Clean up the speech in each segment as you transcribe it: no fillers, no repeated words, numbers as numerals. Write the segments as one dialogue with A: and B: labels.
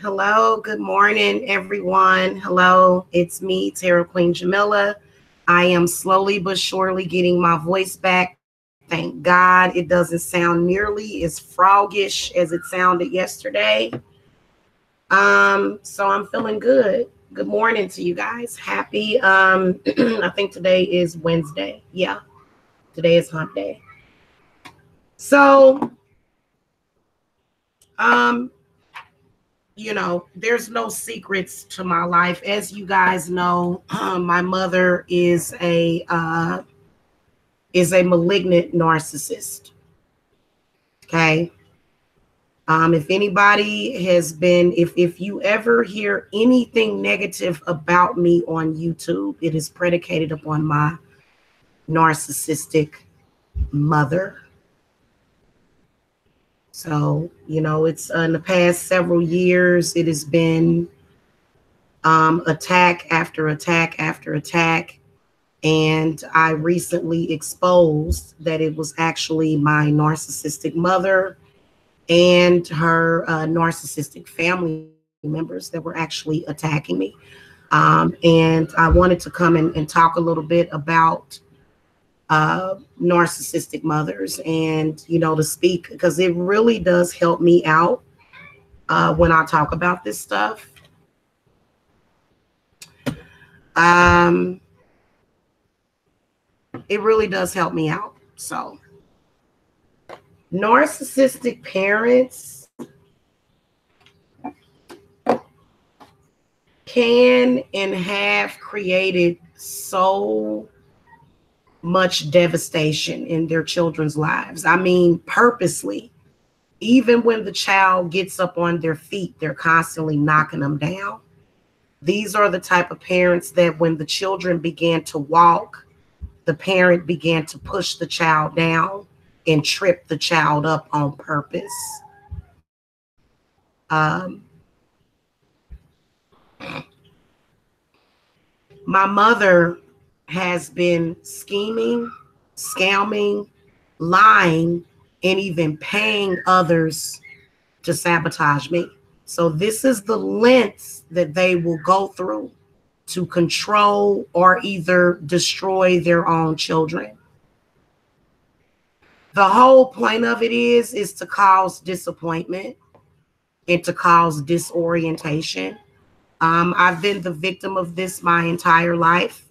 A: Hello, good morning, everyone. Hello, it's me, Tarot Queen Jamila. I am slowly but surely getting my voice back. Thank God it doesn't sound nearly as froggish as it sounded yesterday. So I'm feeling good. Good morning to you guys. Happy, I think today is Wednesday. Yeah, today is hump day. So, you know, there's no secrets to my life. As you guys know, my mother is a malignant narcissist. Okay. If anybody has been, if you ever hear anything negative about me on YouTube, it is predicated upon my narcissistic mother. So, you know, it's in the past several years, it has been attack after attack after attack. And I recently exposed that it was actually my narcissistic mother and her narcissistic family members that were actually attacking me. And I wanted to come and talk a little bit about narcissistic mothers and, you know, to speak, because it really does help me out when I talk about this stuff. It really does help me out. So narcissistic parents can and have created so much devastation in their children's lives. I mean, purposely. Even when the child gets up on their feet, they're constantly knocking them down. These are the type of parents that when the children began to walk, the parent began to push the child down and trip the child up on purpose. My mother has been scheming, scamming, lying, and even paying others to sabotage me. So this is the lengths that they will go through to control or either destroy their own children. The whole point of it is to cause disappointment and to cause disorientation. I've been the victim of this my entire life.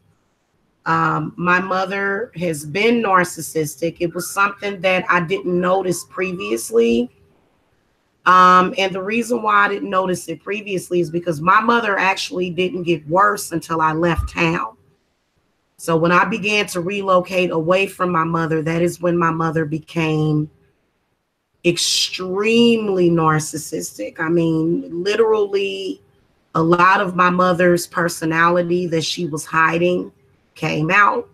A: My mother has been narcissistic. It was something that I didn't notice previously. And the reason why I didn't notice it previously is because my mother actually didn't get worse until I left town. So when I began to relocate away from my mother, that is when my mother became extremely narcissistic. I mean, literally a lot of my mother's personality that she was hiding came out.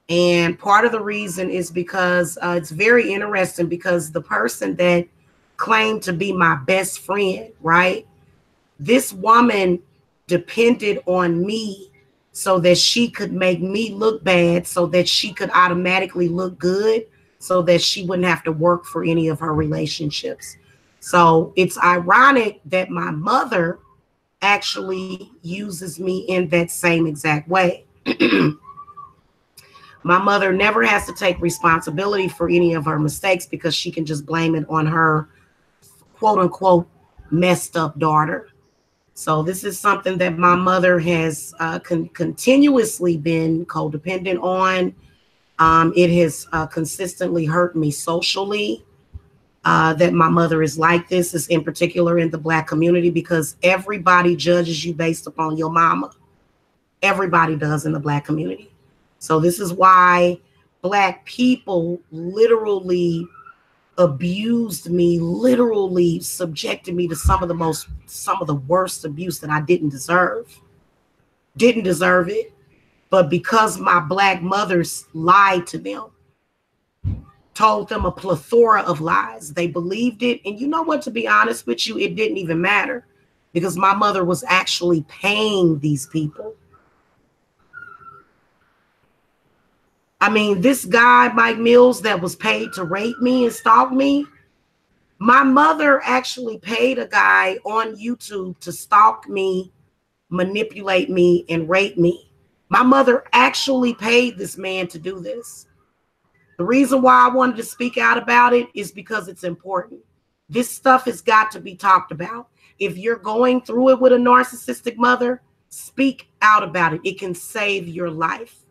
A: And part of the reason is because it's very interesting, because the person that claimed to be my best friend, right? This woman depended on me so that she could make me look bad, so that she could automatically look good, so that she wouldn't have to work for any of her relationships. So it's ironic that my mother actually uses me in that same exact way. My mother never has to take responsibility for any of her mistakes because she can just blame it on her quote unquote messed up daughter. So this is something that my mother has continuously been codependent on. It has consistently hurt me socially. That my mother is like this, is in particular in the Black community, because everybody judges you based upon your mama. Everybody does in the Black community. So this is why Black people literally abused me, literally subjected me to some of the worst abuse that I didn't deserve. Didn't deserve it. But because my Black mothers lied to them, told them a plethora of lies, they believed it. And you know what, to be honest with you, it didn't even matter, because my mother was actually paying these people. I mean, this guy, Mike Mills, that was paid to rape me and stalk me, my mother actually paid a guy on YouTube to stalk me, manipulate me, and rape me. My mother actually paid this man to do this. The reason why I wanted to speak out about it is because it's important. This stuff has got to be talked about. If you're going through it with a narcissistic mother, speak out about it. It can save your life.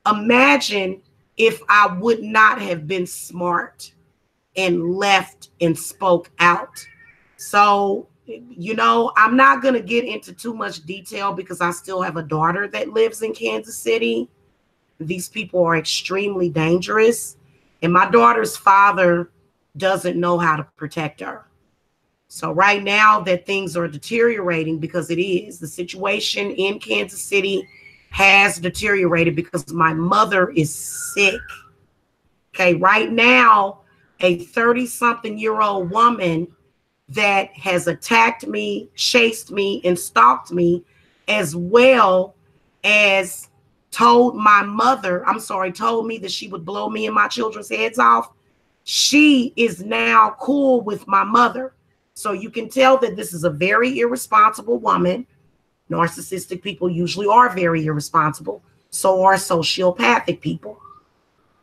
A: Imagine if I would not have been smart and left and spoke out. So, you know, I'm not going to get into too much detail because I still have a daughter that lives in Kansas City. These people are extremely dangerous, and my daughter's father doesn't know how to protect her. So right now that things are deteriorating, because it is, the situation in Kansas City has deteriorated because my mother is sick. Okay, right now, a 30-something-year-old woman that has attacked me, chased me, and stalked me, as well as told me that she would blow me and my children's heads off. She is now cool with my mother. So you can tell that this is a very irresponsible woman. Narcissistic people usually are very irresponsible. So are sociopathic people.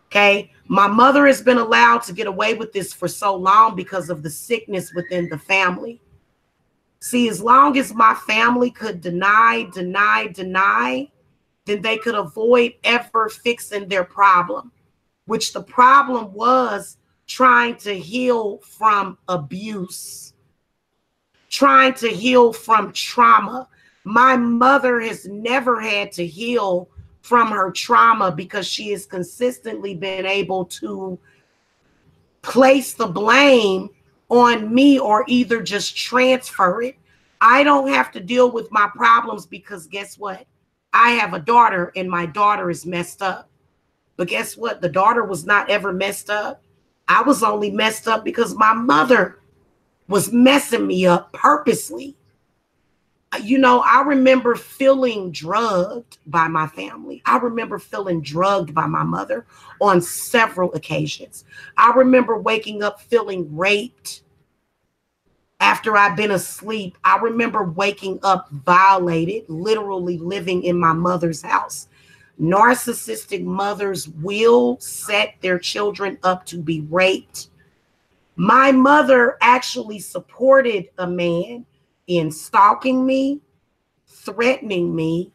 A: Okay. My mother has been allowed to get away with this for so long because of the sickness within the family. See, as long as my family could deny, then they could avoid ever fixing their problem, which the problem was trying to heal from abuse, trying to heal from trauma. My mother has never had to heal from her trauma because she has consistently been able to place the blame on me or either just transfer it. I don't have to deal with my problems because guess what? I have a daughter and my daughter is messed up. But guess what? The daughter was not ever messed up. I was only messed up because my mother was messing me up purposely. You know, I remember feeling drugged by my family. I remember feeling drugged by my mother on several occasions. I remember waking up feeling raped after I've been asleep. I remember waking up violated, literally living in my mother's house. Narcissistic mothers will set their children up to be raped. My mother actually supported a man in stalking me, threatening me,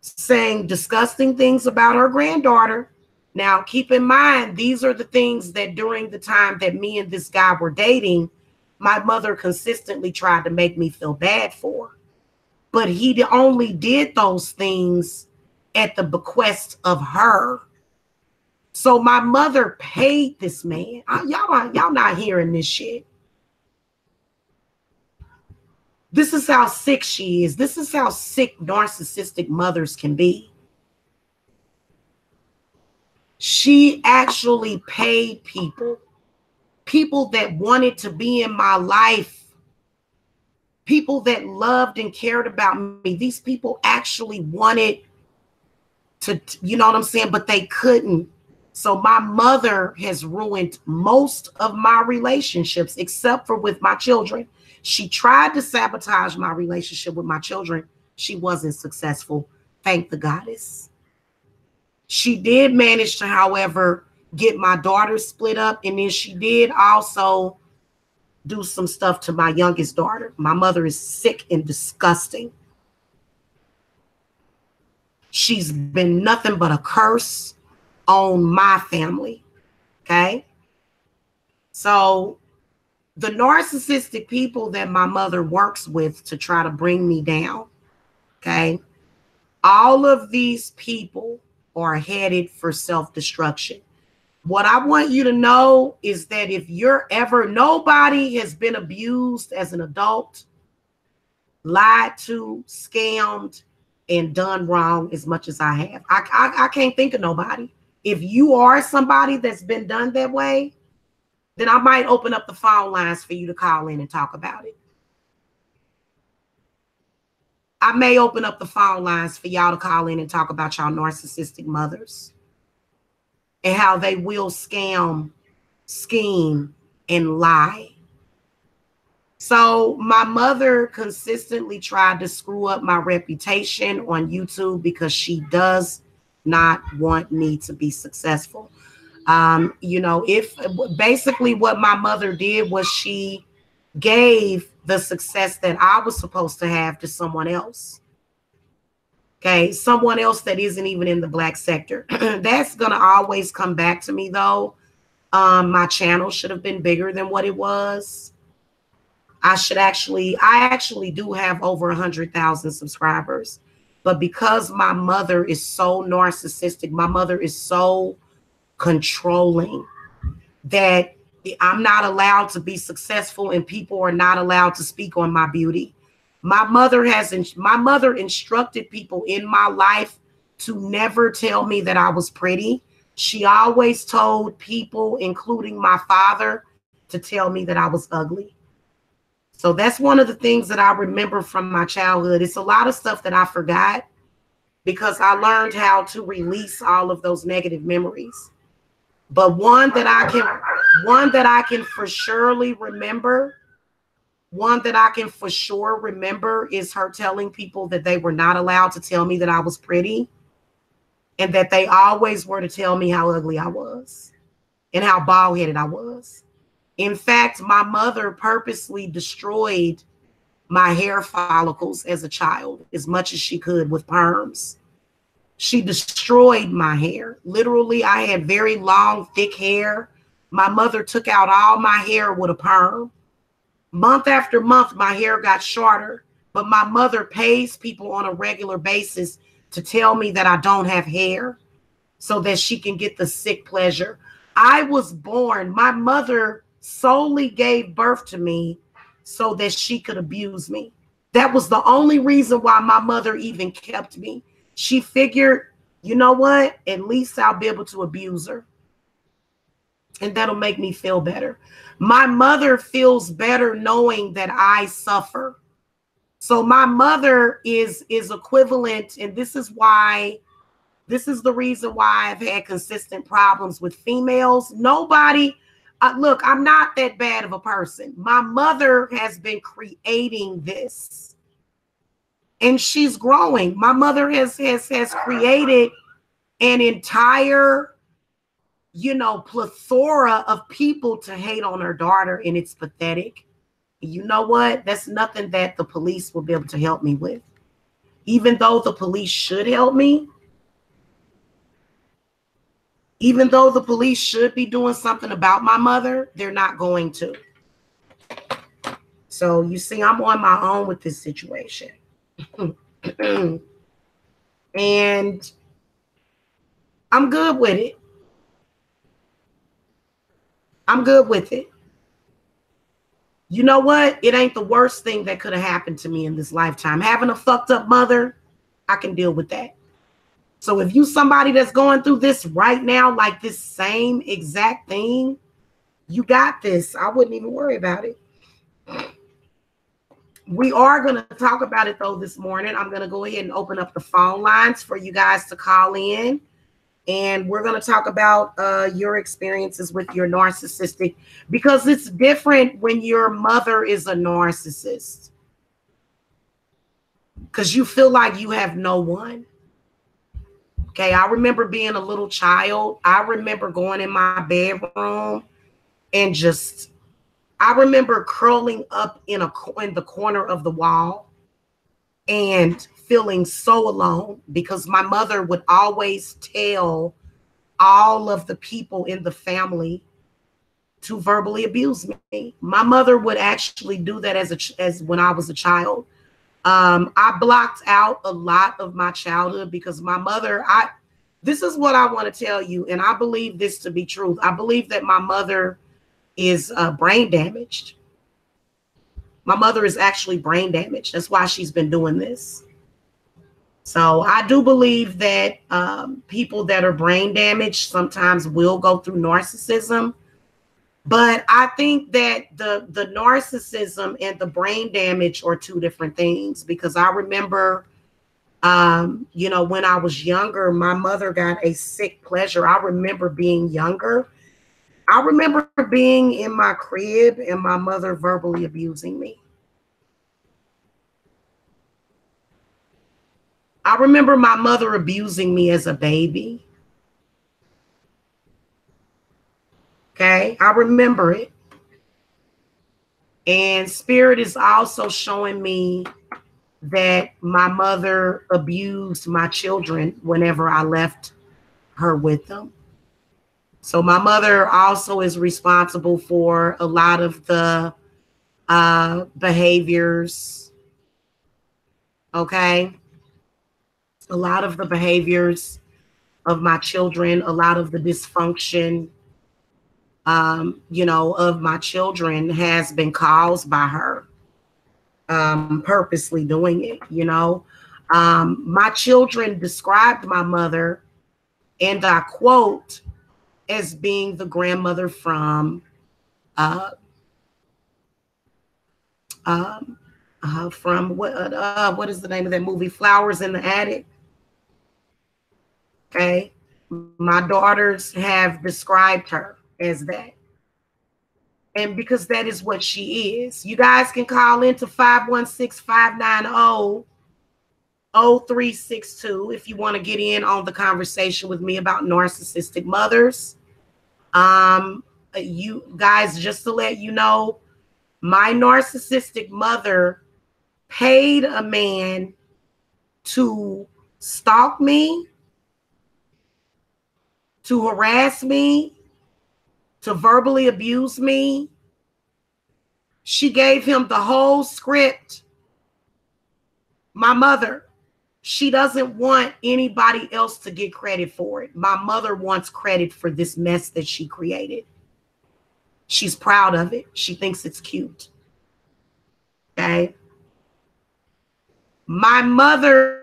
A: saying disgusting things about her granddaughter. Now, keep in mind, these are the things that during the time that me and this guy were dating, my mother consistently tried to make me feel bad for. But he only did those things at the bequest of her. So my mother paid this man. Y'all not hearing this shit. This is how sick she is. This is how sick narcissistic mothers can be. She actually paid people that wanted to be in my life, people that loved and cared about me. These people actually wanted to, you know what I'm saying, but they couldn't. So my mother has ruined most of my relationships, except for with my children. She tried to sabotage my relationship with my children. She wasn't successful. Thank the goddess. She did manage to, however, get my daughter split up. And then she did also do some stuff to my youngest daughter. My mother is sick and disgusting. She's been nothing but a curse on my family. Okay. So the narcissistic people that my mother works with to try to bring me down, okay, all of these people are headed for self-destruction. What I want you to know is that if you're ever, nobody has been abused as an adult, lied to, scammed, and done wrong as much as I have. I can't think of nobody. If you are somebody that's been done that way, then I might open up the phone lines for you to call in and talk about it. I may open up the phone lines for y'all to call in and talk about y'all narcissistic mothers and how they will scam, scheme, and lie. So my mother consistently tried to screw up my reputation on YouTube because she does not want me to be successful. You know, if basically what my mother did was she gave the success that I was supposed to have to someone else. Okay, someone else that isn't even in the Black sector. That's gonna always come back to me though. My channel should have been bigger than what it was. I actually do have over 100,000 subscribers, but because my mother is so narcissistic, my mother is so controlling that I'm not allowed to be successful and people are not allowed to speak on my beauty. My mother instructed people in my life to never tell me that I was pretty. She always told people, including my father, to tell me that I was ugly. So that's one of the things that I remember from my childhood. It's a lot of stuff that I forgot because I learned how to release all of those negative memories. But one that I can for surely remember, is her telling people that they were not allowed to tell me that I was pretty and that they always were to tell me how ugly I was and how bald-headed I was. In fact, my mother purposely destroyed my hair follicles as a child as much as she could with perms. She destroyed my hair. Literally, I had very long, thick hair. My mother took out all my hair with a perm. Month after month, my hair got shorter, but my mother pays people on a regular basis to tell me that I don't have hair so that she can get the sick pleasure. I was born, my mother solely gave birth to me so that she could abuse me. That was the only reason why my mother even kept me. She figured, you know what? At least I'll be able to abuse her. And that'll make me feel better. My mother feels better knowing that I suffer. So my mother is equivalent, and this is the reason why I've had consistent problems with females. Nobody, look, I'm not that bad of a person. My mother has been creating this. And she's growing. My mother has created an entire, you know, plethora of people to hate on her daughter, and it's pathetic. You know what? That's nothing that the police will be able to help me with. Even though the police should help me, even though the police should be doing something about my mother, they're not going to. So you see, I'm on my own with this situation. And I'm good with it. I'm good with it. You know what? It ain't the worst thing that could have happened to me in this lifetime. Having a fucked up mother, I can deal with that. So if you somebody that's going through this right now, like this same exact thing, you got this. I wouldn't even worry about it. We are going to talk about it though this morning. I'm going to go ahead and open up the phone lines for you guys to call in. And we're going to talk about your experiences with your narcissistic, because it's different when your mother is a narcissist. Because you feel like you have no one. Okay, I remember being a little child. I remember going in my bedroom and just, I remember curling up in the corner of the wall and feeling so alone because my mother would always tell all of the people in the family to verbally abuse me. My mother would actually do that as when I was a child. I blocked out a lot of my childhood because my mother, this is what I want to tell you, and I believe this to be true. I believe that my mother is brain damaged. My mother is actually brain damaged. That's why she's been doing this. So I do believe that people that are brain damaged sometimes will go through narcissism. But I think that the narcissism and the brain damage are two different things, because I remember, you know, when I was younger, my mother got a sick pleasure. I remember being younger. I remember being in my crib and my mother verbally abusing me. I remember my mother abusing me as a baby. Okay, I remember it. And Spirit is also showing me that my mother abused my children whenever I left her with them. So my mother also is responsible for a lot of the behaviors. Okay. A lot of the behaviors of my children, a lot of the dysfunction, you know, of my children has been caused by her, purposely doing it, you know. My children described my mother, and I quote, as being the grandmother um, from what is the name of that movie, Flowers in the Attic. Okay, my daughters have described her as that. And because that is what she is. You guys can call into 516-590-0362 if you want to get in on the conversation with me about narcissistic mothers. You guys, just to let you know, my narcissistic mother paid a man to stalk me, to harass me, to verbally abuse me. She gave him the whole script. My mother, she doesn't want anybody else to get credit for it. My mother wants credit for this mess that she created. She's proud of it. She thinks it's cute. Okay. My mother,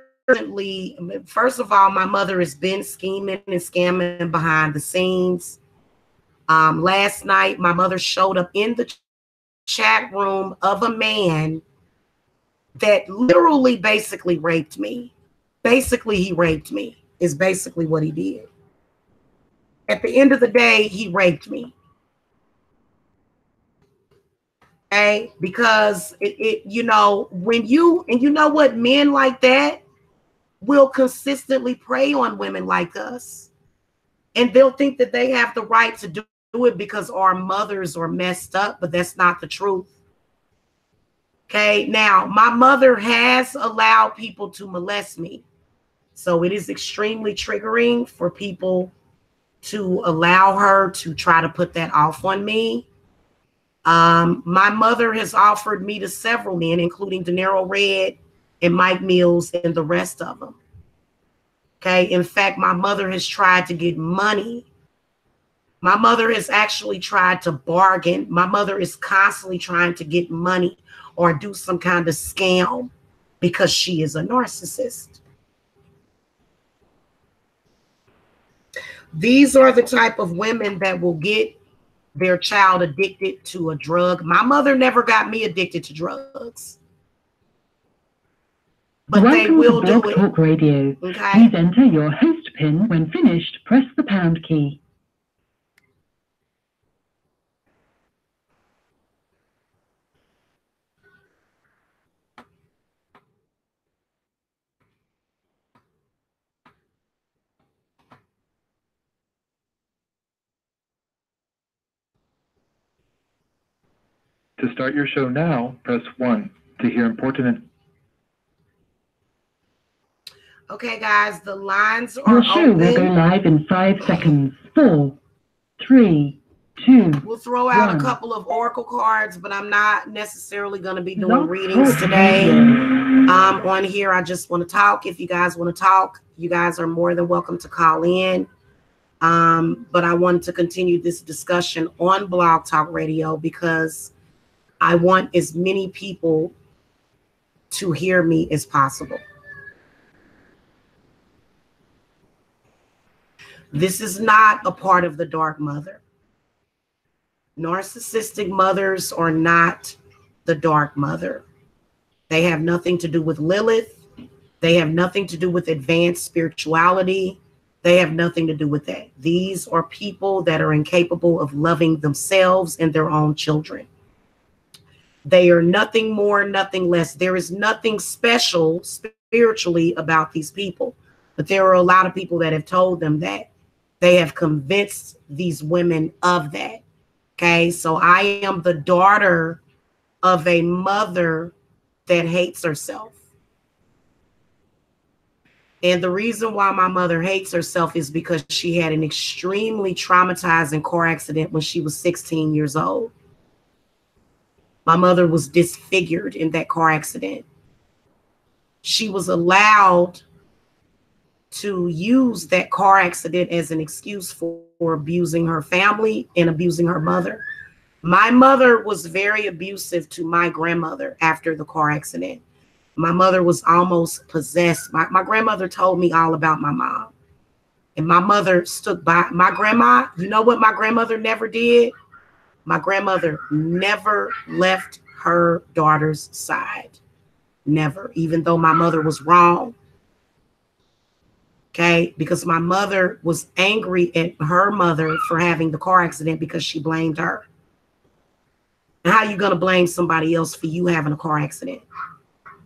A: first of all, my mother has been scheming and scamming behind the scenes. Last night, my mother showed up in the chat room of a man that literally basically raped me. Basically, he raped me, is basically what he did. At the end of the day, he raped me. Okay, because you know, when you, and you know what, men like that will consistently prey on women like us, and they'll think that they have the right to do it because our mothers are messed up, but that's not the truth. Okay, now my mother has allowed people to molest me, so it is extremely triggering for people to allow her to try to put that off on me. My mother has offered me to several men, including De Niro Red and Mike Mills and the rest of them. Okay. In fact, my mother has tried to get money. My mother has actually tried to bargain. My mother is constantly trying to get money or do some kind of scam because she is a narcissist. These are the type of women that will get their child addicted to a drug. My mother never got me addicted to drugs, but
B: Welcome
A: they will
B: to
A: do
B: Blog
A: it.
B: Talk Radio.
A: Okay.
B: Please enter your host PIN. When finished, press the pound key.
C: To start your show now, press 1. To hear important...
A: Okay, guys, the lines are
B: Your show will go
A: open.
B: live in 5 seconds. 4, 3, 2,
A: We'll throw out
B: 1.
A: a couple of oracle cards, but I'm not necessarily going to be doing
B: Blog
A: readings
B: Talk
A: today.
B: Radio.
A: On here, I just want to talk. If you guys want to talk, you guys are more than welcome to call in. But I wanted to continue this discussion on Blog Talk Radio because I want as many people to hear me as possible. This is not a part of the dark mother. Narcissistic mothers are not the dark mother. They have nothing to do with Lilith. They have nothing to do with advanced spirituality. They have nothing to do with that. These are people that are incapable of loving themselves and their own children. They are nothing more, nothing less. There is nothing special spiritually about these people. But there are a lot of people that have told them that. They have convinced these women of that. Okay, so I am the daughter of a mother that hates herself. And the reason why my mother hates herself is because she had an extremely traumatizing car accident when she was 16 years old. My mother was disfigured in that car accident. She was allowed to use that car accident as an excuse for abusing her family and abusing her mother. My mother was very abusive to my grandmother after the car accident. My mother was almost possessed. My grandmother told me all about my mom. And my mother stood by my grandma. You know what my grandmother never did? My grandmother never left her daughter's side. Never, even though my mother was wrong. Okay, because my mother was angry at her mother for having the car accident because she blamed her. And how are you going to blame somebody else for you having a car accident?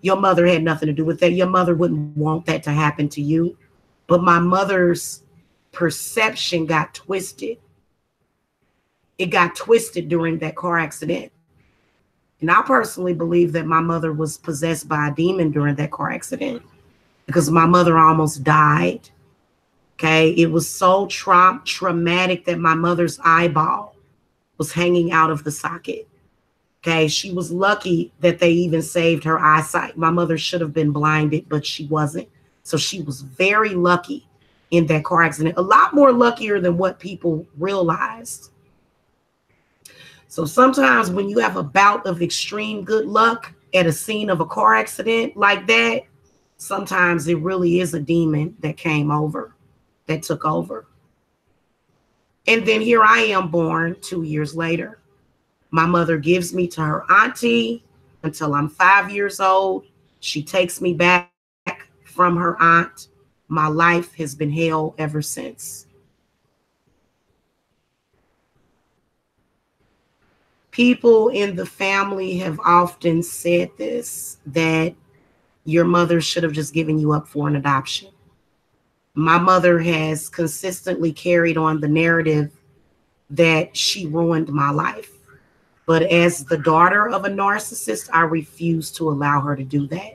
A: Your mother had nothing to do with that. Your mother wouldn't want that to happen to you. But my mother's perception got twisted. It got twisted during that car accident. And I personally believe that my mother was possessed by a demon during that car accident because my mother almost died. Okay, it was so traumatic that my mother's eyeball was hanging out of the socket. Okay, she was lucky that they even saved her eyesight. My mother should have been blinded, but she wasn't. So she was very lucky in that car accident, a lot more luckier than what people realized. So sometimes when you have a bout of extreme good luck at a scene of a car accident like that, sometimes it really is a demon that came over, that took over. And then here I am born 2 years later. My mother gives me to her auntie until I'm 5 years old. She takes me back from her aunt. My life has been hell ever since. People in the family have often said this, that your mother should have just given you up for an adoption. My mother has consistently carried on the narrative that she ruined my life. But as the daughter of a narcissist, I refuse to allow her to do that.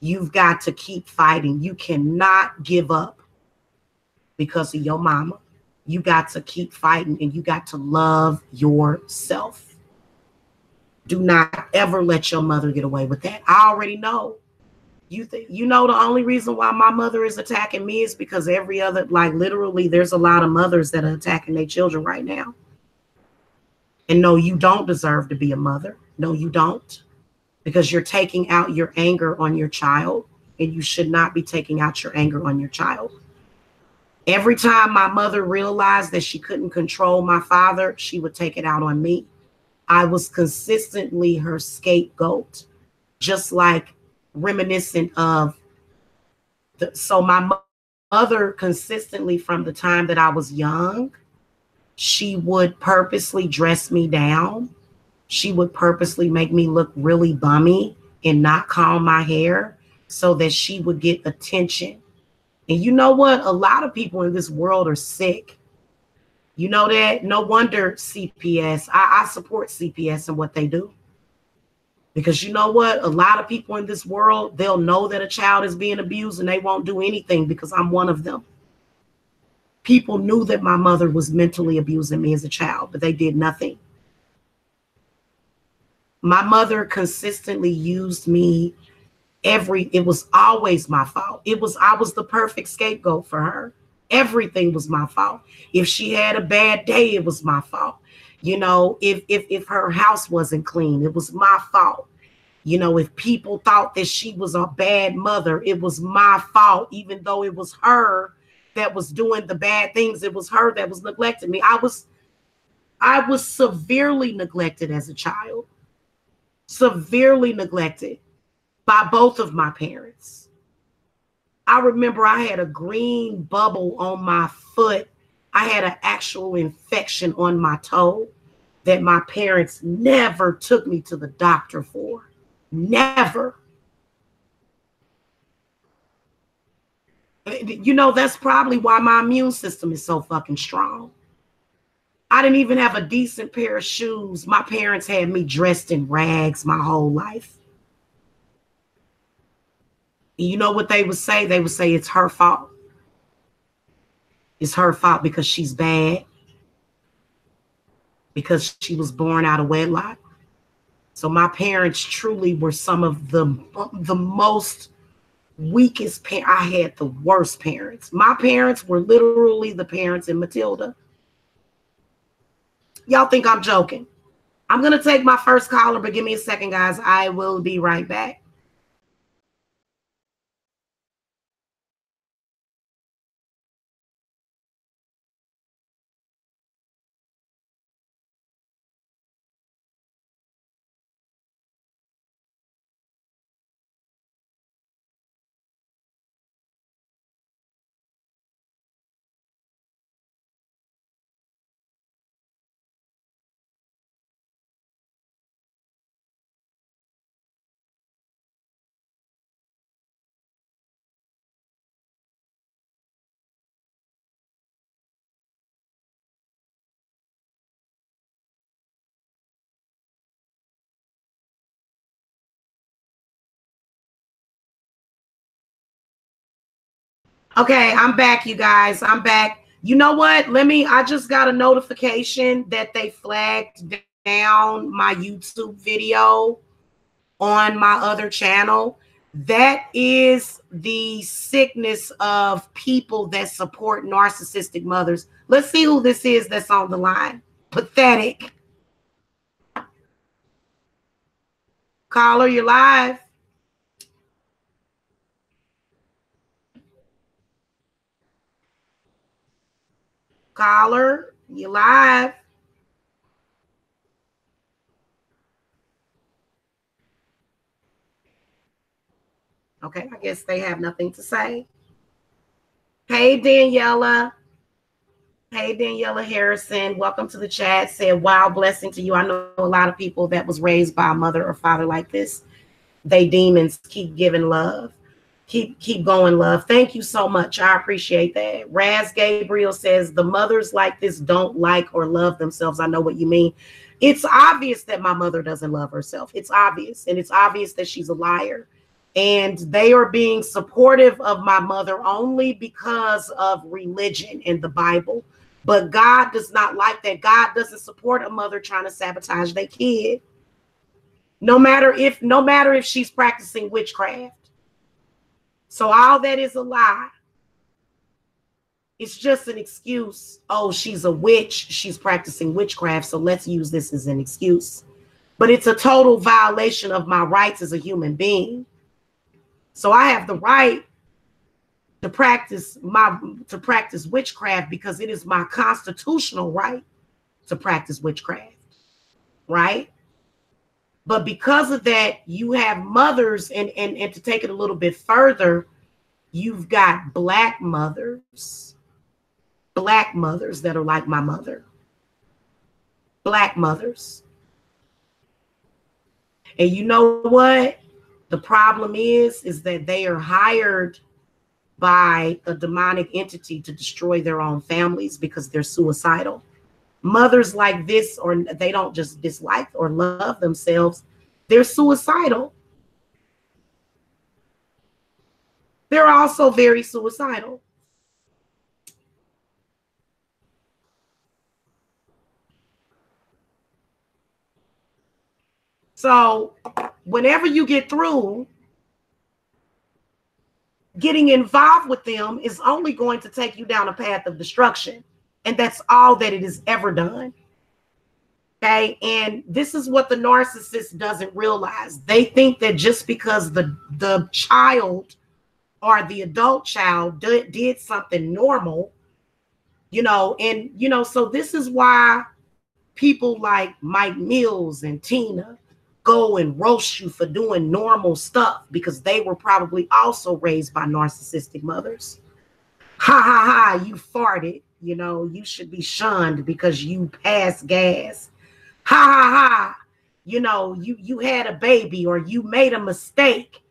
A: You've got to keep fighting. You cannot give up because of your mama. You got to keep fighting and you got to love yourself. Do not ever let your mother get away with that. I already know. You know the only reason why my mother is attacking me is because every other, like literally, there's a lot of mothers that are attacking their children right now. And no, you don't deserve to be a mother. No, you don't. Because you're taking out your anger on your child, and you should not be taking out your anger on your child. Every time my mother realized that she couldn't control my father, she would take it out on me. I was consistently her scapegoat, just like reminiscent of so my mother consistently from the time that I was young, she would purposely dress me down. She would purposely make me look really bummy and not comb my hair so that she would get attention. And you know what? A lot of people in this world are sick. You know that? No wonder CPS. I support CPS and what they do. Because you know what? A lot of people in this world, they'll know that a child is being abused and they won't do anything because I'm one of them. People knew that my mother was mentally abusing me as a child, but they did nothing. My mother consistently used me it was always my fault. I was the perfect scapegoat for her. Everything was my fault. If she had a bad day, it was my fault. You know, if her house wasn't clean, it was my fault. You know, if people thought that she was a bad mother, it was my fault, even though it was her that was doing the bad things. It was her that was neglecting me. I was severely neglected as a child, severely neglected by both of my parents. I remember I had a green bubble on my foot. I had an actual infection on my toe that my parents never took me to the doctor for. Never. You know, that's probably why my immune system is so fucking strong. I didn't even have a decent pair of shoes. My parents had me dressed in rags my whole life. You know what they would say? They would say it's her fault. It's her fault because she's bad. Because she was born out of wedlock. So my parents truly were some of the most weakest parents. I had the worst parents. My parents were literally the parents in Matilda. Y'all think I'm joking? I'm going to take my first caller, but give me a second, guys. I will be right back. Okay, I'm back, you guys. I'm back. You know what? I just got a notification that they flagged down my YouTube video on my other channel. That is the sickness of people that support narcissistic mothers. Let's see who this is that's on the line. Pathetic. Caller, you're live. Caller, you live. Okay, I guess they have nothing to say. Hey, Daniela. Hey, Daniela Harrison. Welcome to the chat. Said, wow, blessing to you. I know a lot of people that was raised by a mother or father like this. They demons. Keep giving love. Keep going, love. Thank you so much. I appreciate that. Raz Gabriel says, the mothers like this don't like or love themselves. I know what you mean. It's obvious that my mother doesn't love herself. It's obvious. And it's obvious that she's a liar. And they are being supportive of my mother only because of religion and the Bible. But God does not like that. God doesn't support a mother trying to sabotage their kid. No matter if she's practicing witchcraft. So all that is a lie. It's just an excuse. Oh, she's a witch. She's practicing witchcraft. So let's use this as an excuse. But it's a total violation of my rights as a human being. So I have the right to practice witchcraft because it is my constitutional right to practice witchcraft. Right? But because of that, you have mothers, and to take it a little bit further, you've got black mothers that are like my mother. Black mothers. And you know what? The problem is that they are hired by a demonic entity to destroy their own families because they're suicidal. Mothers like this, or they don't just dislike or love themselves, they're suicidal. They're also very suicidal. So whenever you get through, getting involved with them is only going to take you down a path of destruction. And that's all that it has ever done. Okay. And this is what the narcissist doesn't realize. They think that just because the child or the adult child did something normal, so this is why people like Mike Mills and Tina go and roast you for doing normal stuff, because they were probably also raised by narcissistic mothers. Ha ha ha, you farted, you should be shunned because you passed gas. Ha ha ha, you had a baby or you made a mistake.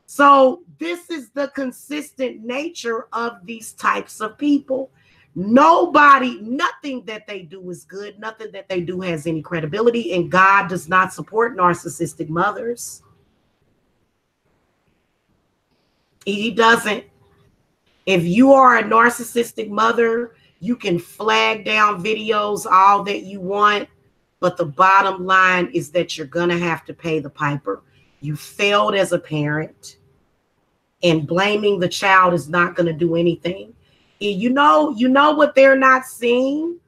A: So this is the consistent nature of these types of people. Nothing that they do is good. Nothing that they do has any credibility. And God does not support narcissistic mothers. He doesn't. If you are a narcissistic mother, you can flag down videos all that you want. But the bottom line is that you're going to have to pay the piper. You failed as a parent, and blaming the child is not going to do anything. You know what they're not seeing?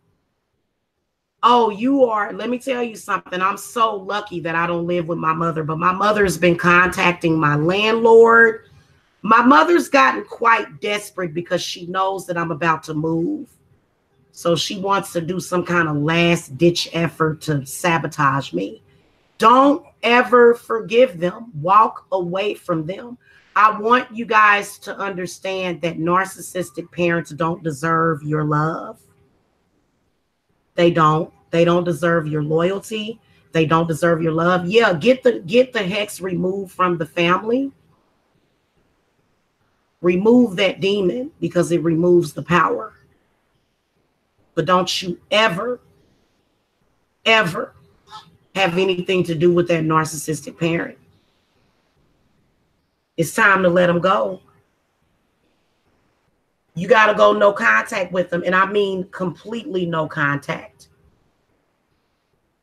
A: Oh, let me tell you something. I'm so lucky that I don't live with my mother, but my mother's been contacting my landlord. My mother's gotten quite desperate because she knows that I'm about to move. So she wants to do some kind of last ditch effort to sabotage me. Don't ever forgive them. Walk away from them. I want you guys to understand that narcissistic parents don't deserve your love. They don't. They don't deserve your loyalty. They don't deserve your love. Yeah, get the hex removed from the family. Remove that demon because it removes the power. But don't you ever, ever have anything to do with that narcissistic parent. It's time to let them go. You got to go no contact with them. And I mean completely no contact.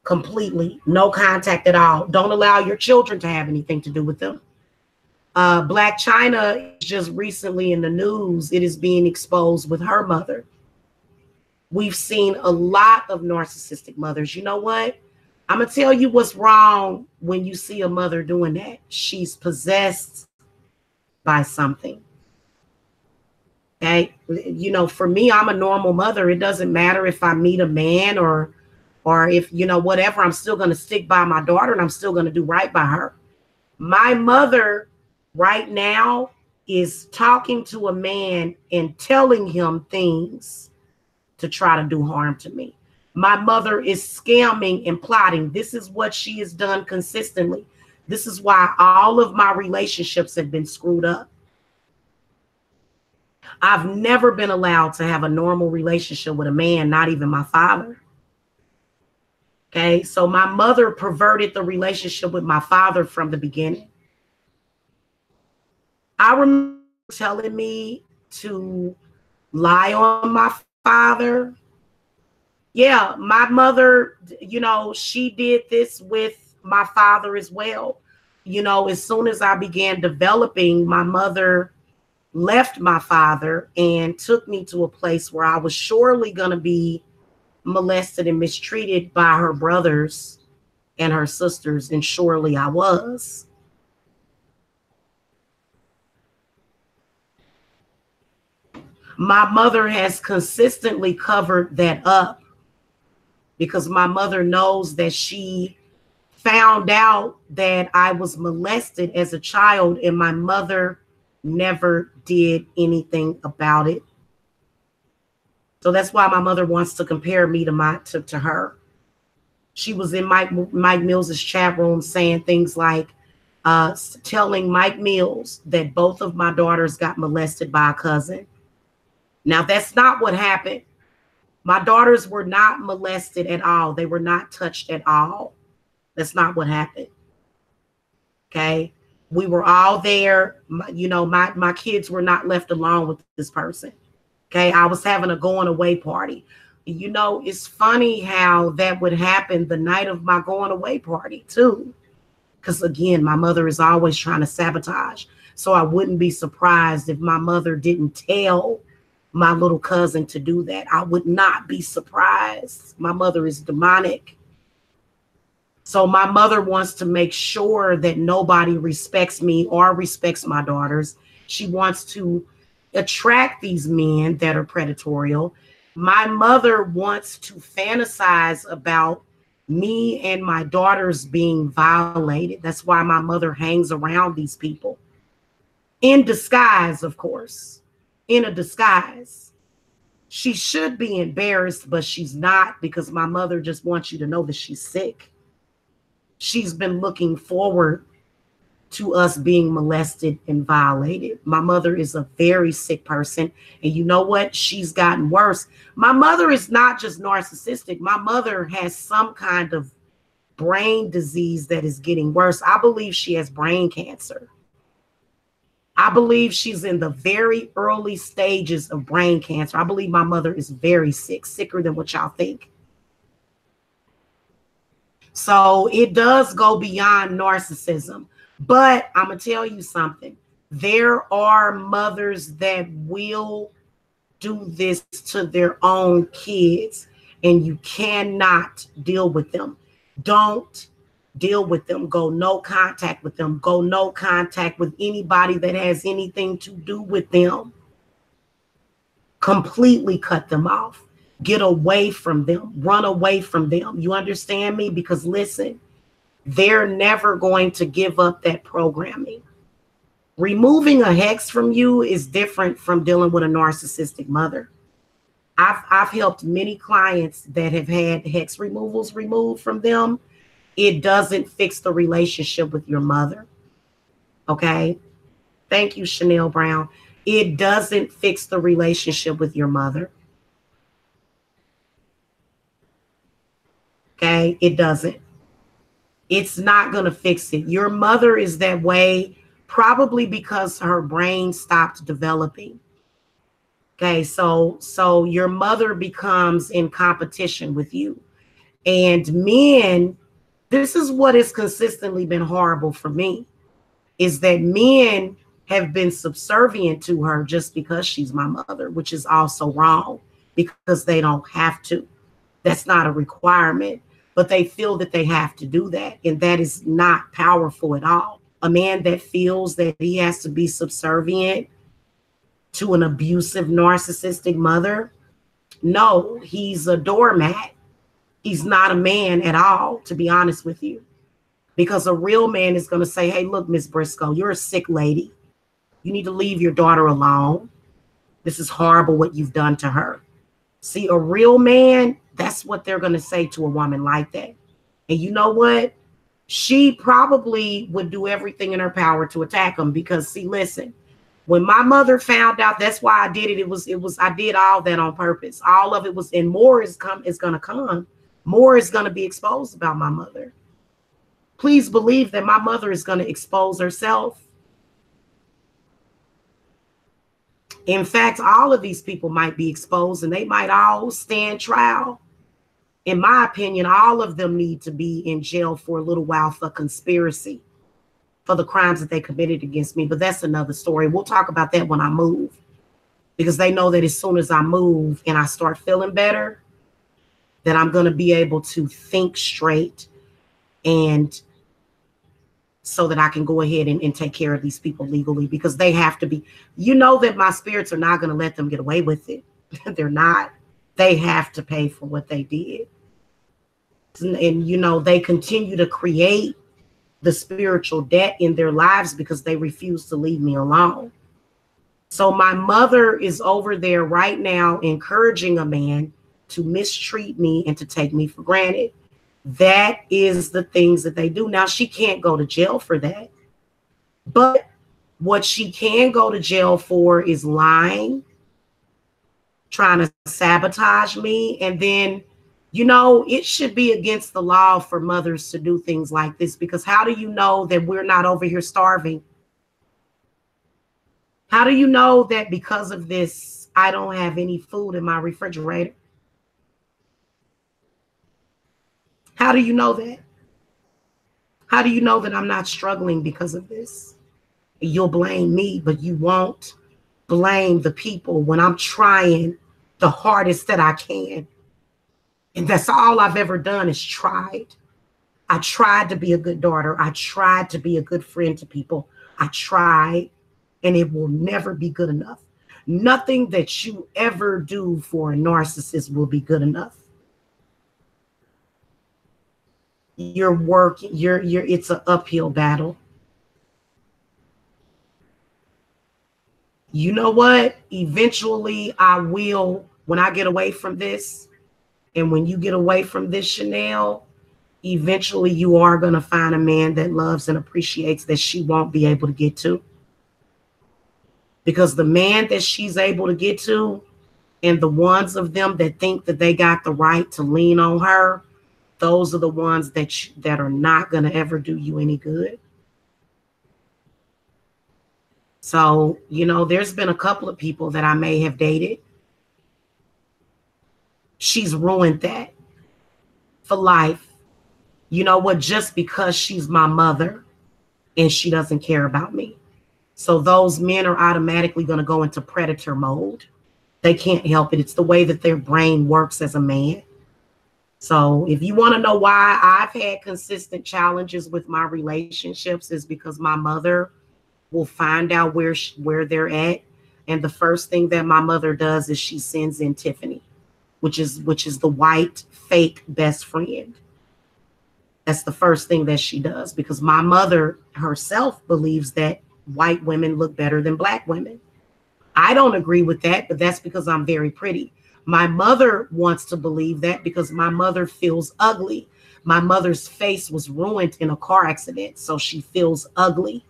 A: Completely no contact at all. Don't allow your children to have anything to do with them. Black China is just recently in the news. It is being exposed with her mother. We've seen a lot of narcissistic mothers. You know what? I'm going to tell you what's wrong when you see a mother doing that. She's possessed by something. Okay. For me, I'm a normal mother. It doesn't matter if I meet a man or if, whatever, I'm still going to stick by my daughter and I'm still going to do right by her. My mother right now is talking to a man and telling him things to try to do harm to me. My mother is scamming and plotting. This is what she has done consistently. This is why all of my relationships have been screwed up. I've never been allowed to have a normal relationship with a man, not even my father. Okay, so my mother perverted the relationship with my father from the beginning. I remember telling me to lie on my father. Yeah, my mother, she did this with my father as well. As soon as I began developing, my mother left my father and took me to a place where I was surely going to be molested and mistreated by her brothers and her sisters, and surely I was. My mother has consistently covered that up because my mother knows that she found out that I was molested as a child and my mother never did anything about it. So that's why my mother wants to compare me to her. She was in Mike Mills's chat room saying things like, telling Mike Mills that both of my daughters got molested by a cousin. Now, that's not what happened. My daughters were not molested at all. They were not touched at all. That's not what happened. Okay. We were all there. My kids were not left alone with this person. Okay. I was having a going away party. It's funny how that would happen the night of my going away party too. Because again, my mother is always trying to sabotage. So I wouldn't be surprised if my mother didn't tell my little cousin to do that. I would not be surprised. My mother is demonic. So my mother wants to make sure that nobody respects me or respects my daughters. She wants to attract these men that are predatorial. My mother wants to fantasize about me and my daughters being violated. That's why my mother hangs around these people. In disguise, of course. In a disguise. She should be embarrassed, but she's not, because my mother just wants you to know that she's sick. She's been looking forward to us being molested and violated. My mother is a very sick person. And you know what? She's gotten worse. My mother is not just narcissistic. My mother has some kind of brain disease that is getting worse. I believe she has brain cancer. I believe she's in the very early stages of brain cancer. I believe my mother is very sick, sicker than what y'all think. So it does go beyond narcissism. But I'm going to tell you something. There are mothers that will do this to their own kids, and you cannot deal with them. Don't deal with them. Go no contact with them. Go no contact with anybody that has anything to do with them. Completely cut them off. Get away from them. Run away from them. You understand me? Because listen, they're never going to give up that programming. Removing a hex from you is different from dealing with a narcissistic mother. I've helped many clients that have had hex removals removed from them. It doesn't fix the relationship with your mother. Okay. Thank you, Chanel Brown. It doesn't fix the relationship with your mother. Okay. It doesn't. It's not going to fix it. Your mother is that way probably because her brain stopped developing. Okay, so your mother becomes in competition with you. And men, this is what has consistently been horrible for me, is that men have been subservient to her just because she's my mother, which is also wrong, because they don't have to. That's not a requirement. But they feel that they have to do that. And that is not powerful at all. A man that feels that he has to be subservient to an abusive, narcissistic mother, no, he's a doormat. He's not a man at all, to be honest with you. Because a real man is going to say, hey, look, Miss Briscoe, you're a sick lady. You need to leave your daughter alone. This is horrible what you've done to her. See, a real man, that's what they're going to say to a woman like that. And you know what? She probably would do everything in her power to attack him, because see, listen, when my mother found out, that's why I did it. I did all that on purpose. All of it was, and more is going to come. More is going to be exposed about my mother. Please believe that my mother is going to expose herself. In fact, all of these people might be exposed, and they might all stand trial. In my opinion, all of them need to be in jail for a little while for conspiracy, for the crimes that they committed against me. But that's another story. We'll talk about that when I move, because they know that as soon as I move and I start feeling better, that I'm going to be able to think straight, and so that I can go ahead and take care of these people legally, because they have to be, you know, that my spirits are not going to let them get away with it. They're not. They have to pay for what they did. And, you know, they continue to create the spiritual debt in their lives because they refuse to leave me alone. So my mother is over there right now encouraging a man to mistreat me and to take me for granted. That is the things that they do. Now, she can't go to jail for that. But what she can go to jail for is lying, trying to sabotage me. And then, you know, it should be against the law for mothers to do things like this, because how do you know that we're not over here starving? How do you know that because of this, I don't have any food in my refrigerator? How do you know that? How do you know that I'm not struggling because of this? You'll blame me, but you won't blame the people when I'm trying the hardest that I can. And that's all I've ever done is tried. I tried to be a good daughter. I tried to be a good friend to people. I tried, and it will never be good enough. Nothing that you ever do for a narcissist will be good enough. You're working, it's an uphill battle. You know what? Eventually I will, when I get away from this, and when you get away from this, Chanel, eventually you are going to find a man that loves and appreciates that she won't be able to get to. Because the man that she's able to get to, and the ones of them that think that they got the right to lean on her, those are the ones that are not going to ever do you any good. So, you know, there's been a couple of people that I may have dated. She's ruined that for life. You know what? Just because she's my mother and she doesn't care about me. So those men are automatically going to go into predator mode. They can't help it. It's the way that their brain works as a man. So if you want to know why I've had consistent challenges with my relationships, is because my mother will find out where they're at. And the first thing that my mother does is she sends in Tiffany, which is the white fake best friend. That's the first thing that she does, because my mother herself believes that white women look better than black women. I don't agree with that, but that's because I'm very pretty. My mother wants to believe that because my mother feels ugly. My mother's face was ruined in a car accident, so she feels ugly.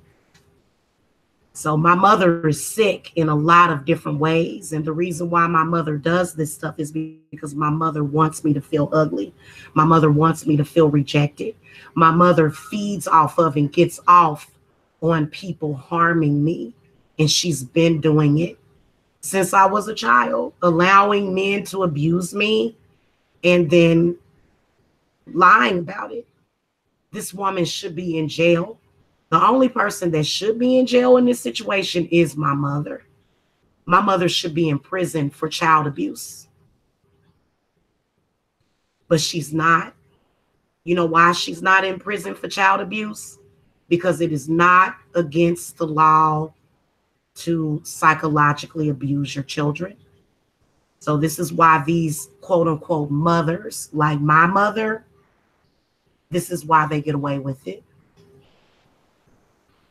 A: So my mother is sick in a lot of different ways. And the reason why my mother does this stuff is because my mother wants me to feel ugly. My mother wants me to feel rejected. My mother feeds off of and gets off on people harming me. And she's been doing it since I was a child, allowing men to abuse me and then lying about it. This woman should be in jail. The only person that should be in jail in this situation is my mother. My mother should be in prison for child abuse. But she's not. You know why she's not in prison for child abuse? Because it is not against the law to psychologically abuse your children. So this is why these quote unquote mothers, like my mother, this is why they get away with it.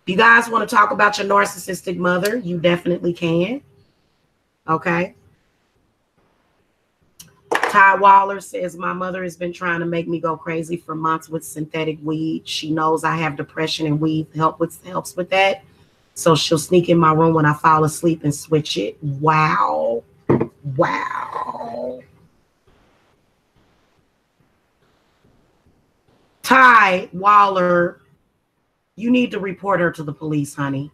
A: If you guys want to talk about your narcissistic mother, you definitely can. Okay. Ty Waller says, my mother has been trying to make me go crazy for months with synthetic weed. She knows I have depression and weed helps with that. So she'll sneak in my room when I fall asleep and switch it. Wow. Wow. Ty Waller, you need to report her to the police, honey.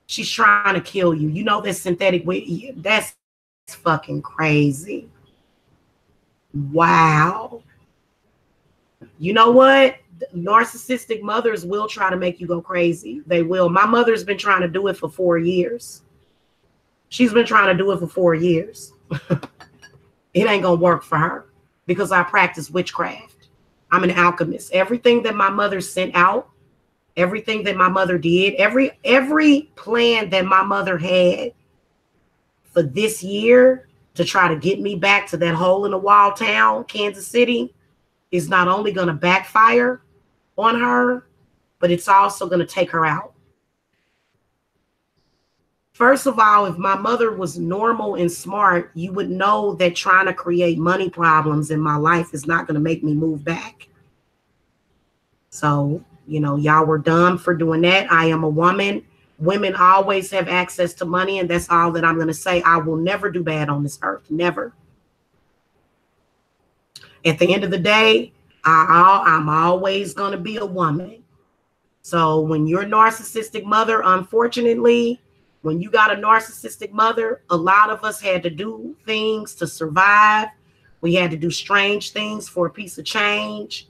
A: She's trying to kill you. You know that synthetic weed, that's fucking crazy. Wow. You know what? Narcissistic mothers will try to make you go crazy. They will. My mother's been trying to do it for 4 years. She's been trying to do it for 4 years. It ain't gonna work for her because I practice witchcraft. I'm an alchemist. Everything that my mother sent out, everything that my mother did, every plan that my mother had for this year to try to get me back to that hole in the wall town, Kansas City, is not only going to backfire on her, but it's also going to take her out. First of all, if my mother was normal and smart, you would know that trying to create money problems in my life is not going to make me move back. So You know, y'all were dumb for doing that. I am a woman. Women always have access to money, and that's all that I'm going to say. I will never do bad on this earth. Never. At the end of the day, I'm always going to be a woman. So when your narcissistic mother, unfortunately, when you got a narcissistic mother, a lot of us had to do things to survive. We had to do strange things for a piece of change.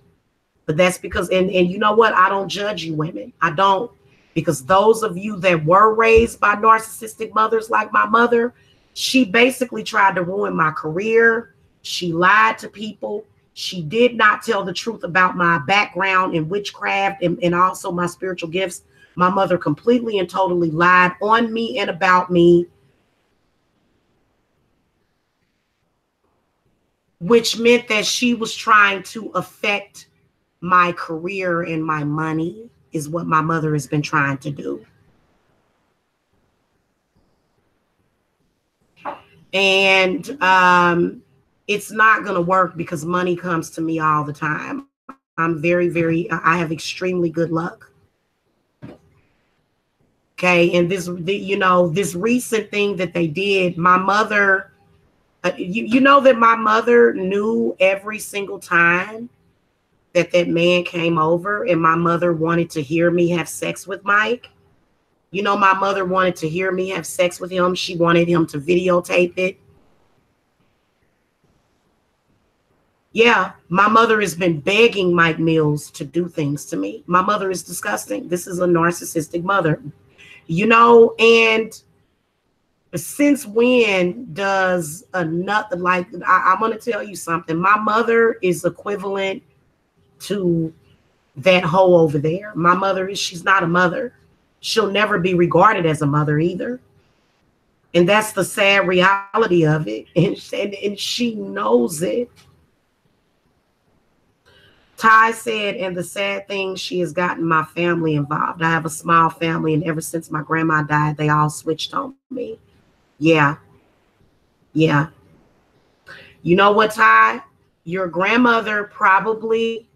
A: But that's because, and you know what? I don't judge you women. I don't. Because those of you that were raised by narcissistic mothers like my mother, she basically tried to ruin my career. She lied to people. She did not tell the truth about my background in witchcraft and also my spiritual gifts. My mother completely and totally lied on me and about me, which meant that she was trying to affect my career and my money, is what my mother has been trying to do. And it's not going to work because money comes to me all the time. I'm I have extremely good luck. Okay. And this recent thing that they did, my mother, you know that my mother knew every single time that man came over and my mother wanted to hear me have sex with Mike. You know, my mother wanted to hear me have sex with him. She wanted him to videotape it. Yeah, my mother has been begging Mike Mills to do things to me. My mother is disgusting. This is a narcissistic mother. You know, and since when does I'm going to tell you something. My mother is equivalent to that hoe over there. My mother she's not a mother. She'll never be regarded as a mother either. And that's the sad reality of it. And she knows it. Ty said, and the sad thing, she has gotten my family involved. I have a small family, and ever since my grandma died, they all switched on me. Yeah. Yeah. You know what, Ty? Your grandmother probably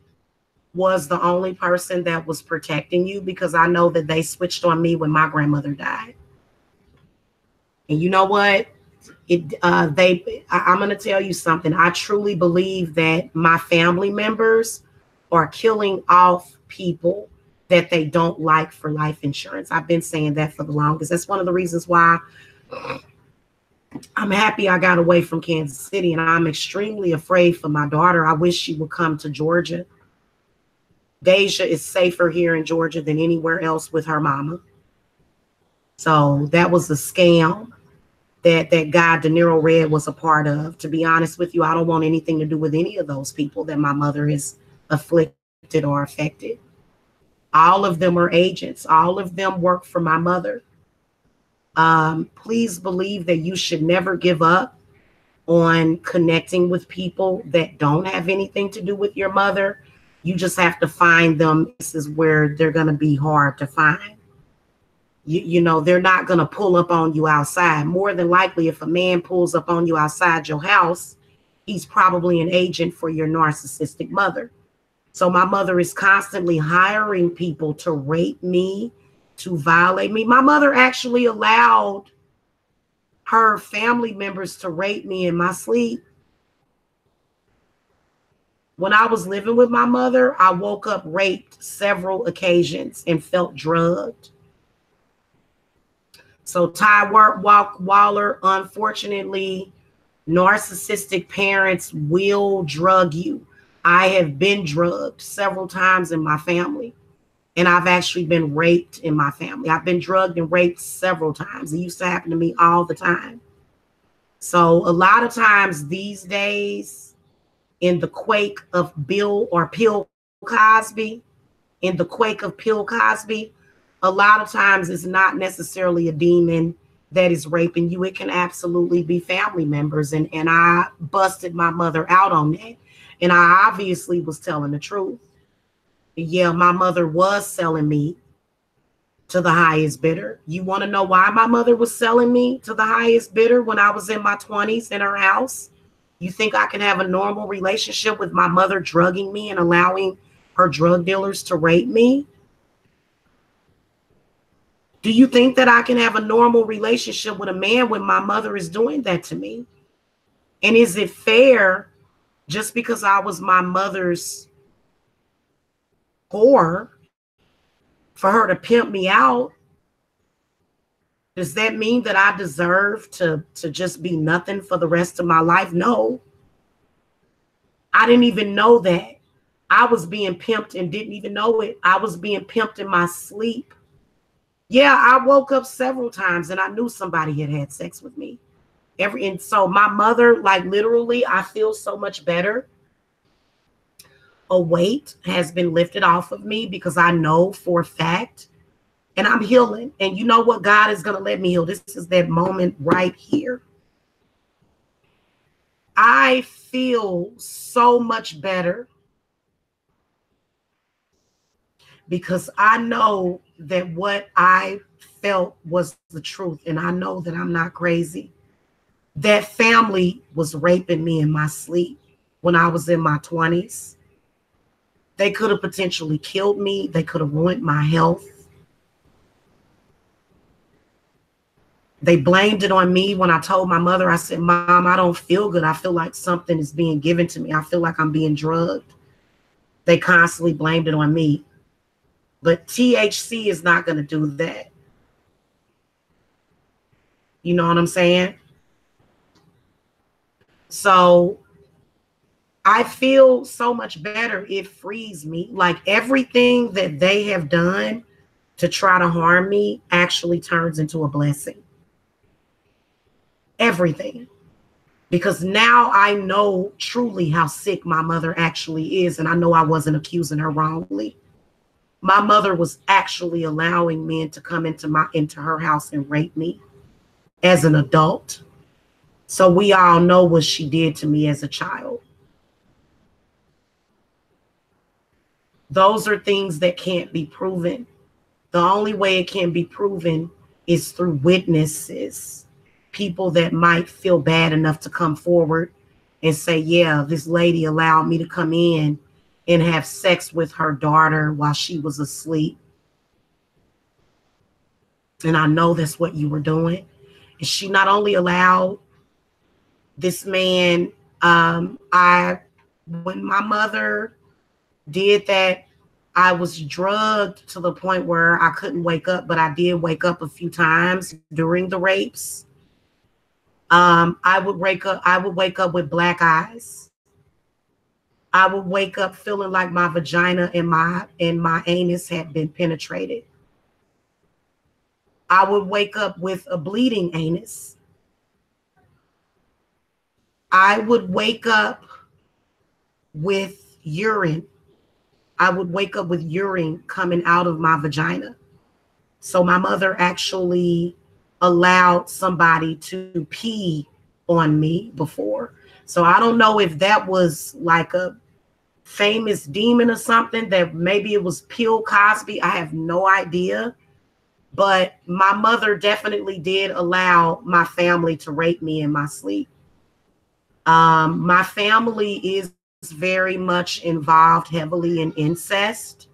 A: was the only person that was protecting you, because I know that they switched on me when my grandmother died. And you know what? I'm going to tell you something. I truly believe that my family members are killing off people that they don't like for life insurance. I've been saying that for the longest. That's one of the reasons why I'm happy I got away from Kansas City, and I'm extremely afraid for my daughter. I wish she would come to Georgia. Deja is safer here in Georgia than anywhere else with her mama. So that was a scam that guy De Niro Red was a part of. To be honest with you, I don't want anything to do with any of those people that my mother is afflicted or affected. All of them are agents. All of them work for my mother. Please believe that you should never give up on connecting with people that don't have anything to do with your mother. You just have to find them. This is where they're going to be hard to find. You know, they're not going to pull up on you outside. More than likely, if a man pulls up on you outside your house, he's probably an agent for your narcissistic mother. So my mother is constantly hiring people to rape me, to violate me. My mother actually allowed her family members to rape me in my sleep. When I was living with my mother, I woke up raped several occasions and felt drugged. So Ty Waller, unfortunately, narcissistic parents will drug you. I have been drugged several times in my family, and I've actually been raped in my family. I've been drugged and raped several times. It used to happen to me all the time. So a lot of times these days, in the quake of Bill Cosby, a lot of times it's not necessarily a demon that is raping you. It can absolutely be family members. And I busted my mother out on that. And I obviously was telling the truth. Yeah, my mother was selling me to the highest bidder. You want to know why my mother was selling me to the highest bidder when I was in my 20s in her house? You think I can have a normal relationship with my mother drugging me and allowing her drug dealers to rape me? Do you think that I can have a normal relationship with a man when my mother is doing that to me? And is it fair just because I was my mother's whore for her to pimp me out? Does that mean that I deserve to just be nothing for the rest of my life? No. I didn't even know that. I was being pimped and didn't even know it. I was being pimped in my sleep. Yeah, I woke up several times and I knew somebody had had sex with me. And so my mother, like literally, I feel so much better. A weight has been lifted off of me because I know for a fact, and I'm healing. And you know what? God is going to let me heal. This is that moment right here. I feel so much better because I know that what I felt was the truth. And I know that I'm not crazy. That family was raping me in my sleep when I was in my 20s. They could have potentially killed me. They could have ruined my health. They blamed it on me when I told my mother, I said, Mom, I don't feel good. I feel like something is being given to me. I feel like I'm being drugged. They constantly blamed it on me. But THC is not going to do that. You know what I'm saying? So I feel so much better. It frees me. Like everything that they have done to try to harm me actually turns into a blessing. Everything. Because now I know truly how sick my mother actually is. And I know I wasn't accusing her wrongly. My mother was actually allowing men to come into her house and rape me as an adult. So we all know what she did to me as a child. Those are things that can't be proven. The only way it can be proven is through witnesses, people that might feel bad enough to come forward and say, yeah, this lady allowed me to come in and have sex with her daughter while she was asleep. And I know that's what you were doing. And she not only allowed this man, when my mother did that, I was drugged to the point where I couldn't wake up, but I did wake up a few times during the rapes. I would wake up with black eyes. I would wake up feeling like my vagina and my anus had been penetrated. I would wake up with a bleeding anus. I would wake up with urine. I would wake up with urine coming out of my vagina. So my mother actually allowed somebody to pee on me before. So I don't know if that was like a famous demon or something, that maybe it was Bill Cosby. I have no idea. But my mother definitely did allow my family to rape me in my sleep. My family is very much involved heavily in incest.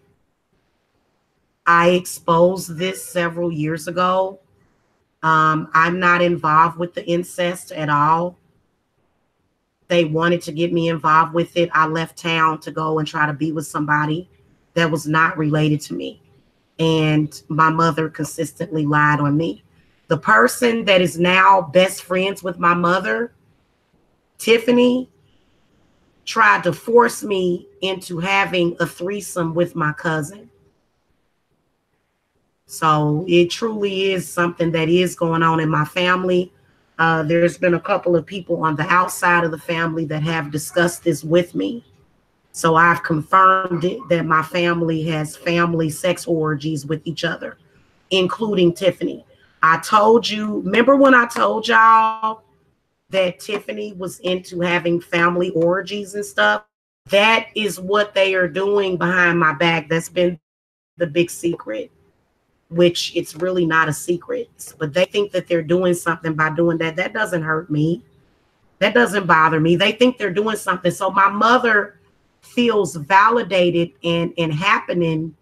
A: I exposed this several years ago. I'm not involved with the incest at all. They wanted to get me involved with it. I left town to go and try to be with somebody that was not related to me. And my mother consistently lied on me. The person that is now best friends with my mother, Tiffany, tried to force me into having a threesome with my cousin. So it truly is something that is going on in my family. There's been a couple of people on the outside of the family that have discussed this with me. So I've confirmed it, that my family has family sex orgies with each other, including Tiffany. I told you, remember when I told y'all that Tiffany was into having family orgies and stuff? That is what they are doing behind my back. That's been the big secret, which it's really not a secret. But they think that they're doing something by doing that. That doesn't hurt me. That doesn't bother me. They think they're doing something. So my mother feels validated and happening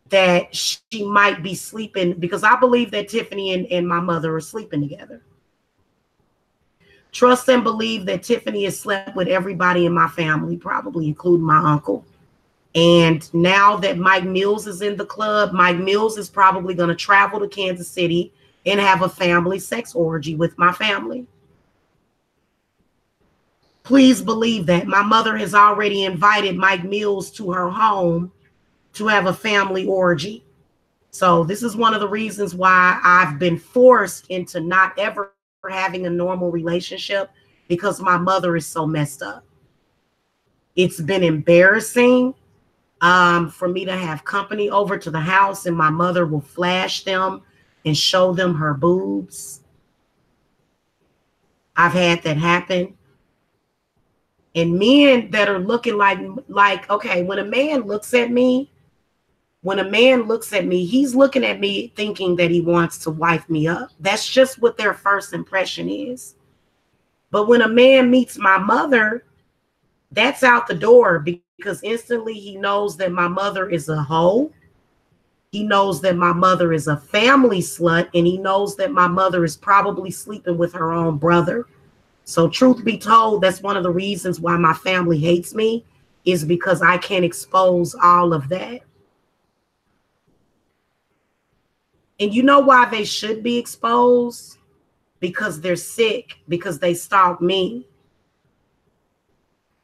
A: that she might be sleeping, because I believe that Tiffany and my mother are sleeping together. Trust and believe that Tiffany has slept with everybody in my family, probably including my uncle. And now that Mike Mills is in the club, Mike Mills is probably going to travel to Kansas City and have a family sex orgy with my family. Please believe that. My mother has already invited Mike Mills to her home to have a family orgy. So this is one of the reasons why I've been forced into not ever having a normal relationship, because my mother is so messed up. It's been embarrassing for me to have company over to the house and my mother will flash them and show them her boobs. I've had that happen. And men that are looking like, okay, when a man looks at me, he's looking at me thinking that he wants to wife me up. That's just what their first impression is. But when a man meets my mother, that's out the door, because instantly he knows that my mother is a hoe. He knows that my mother is a family slut, and he knows that my mother is probably sleeping with her own brother. So truth be told, that's one of the reasons why my family hates me, is because I can't expose all of that. And you know why they should be exposed? Because they're sick, because they stalk me.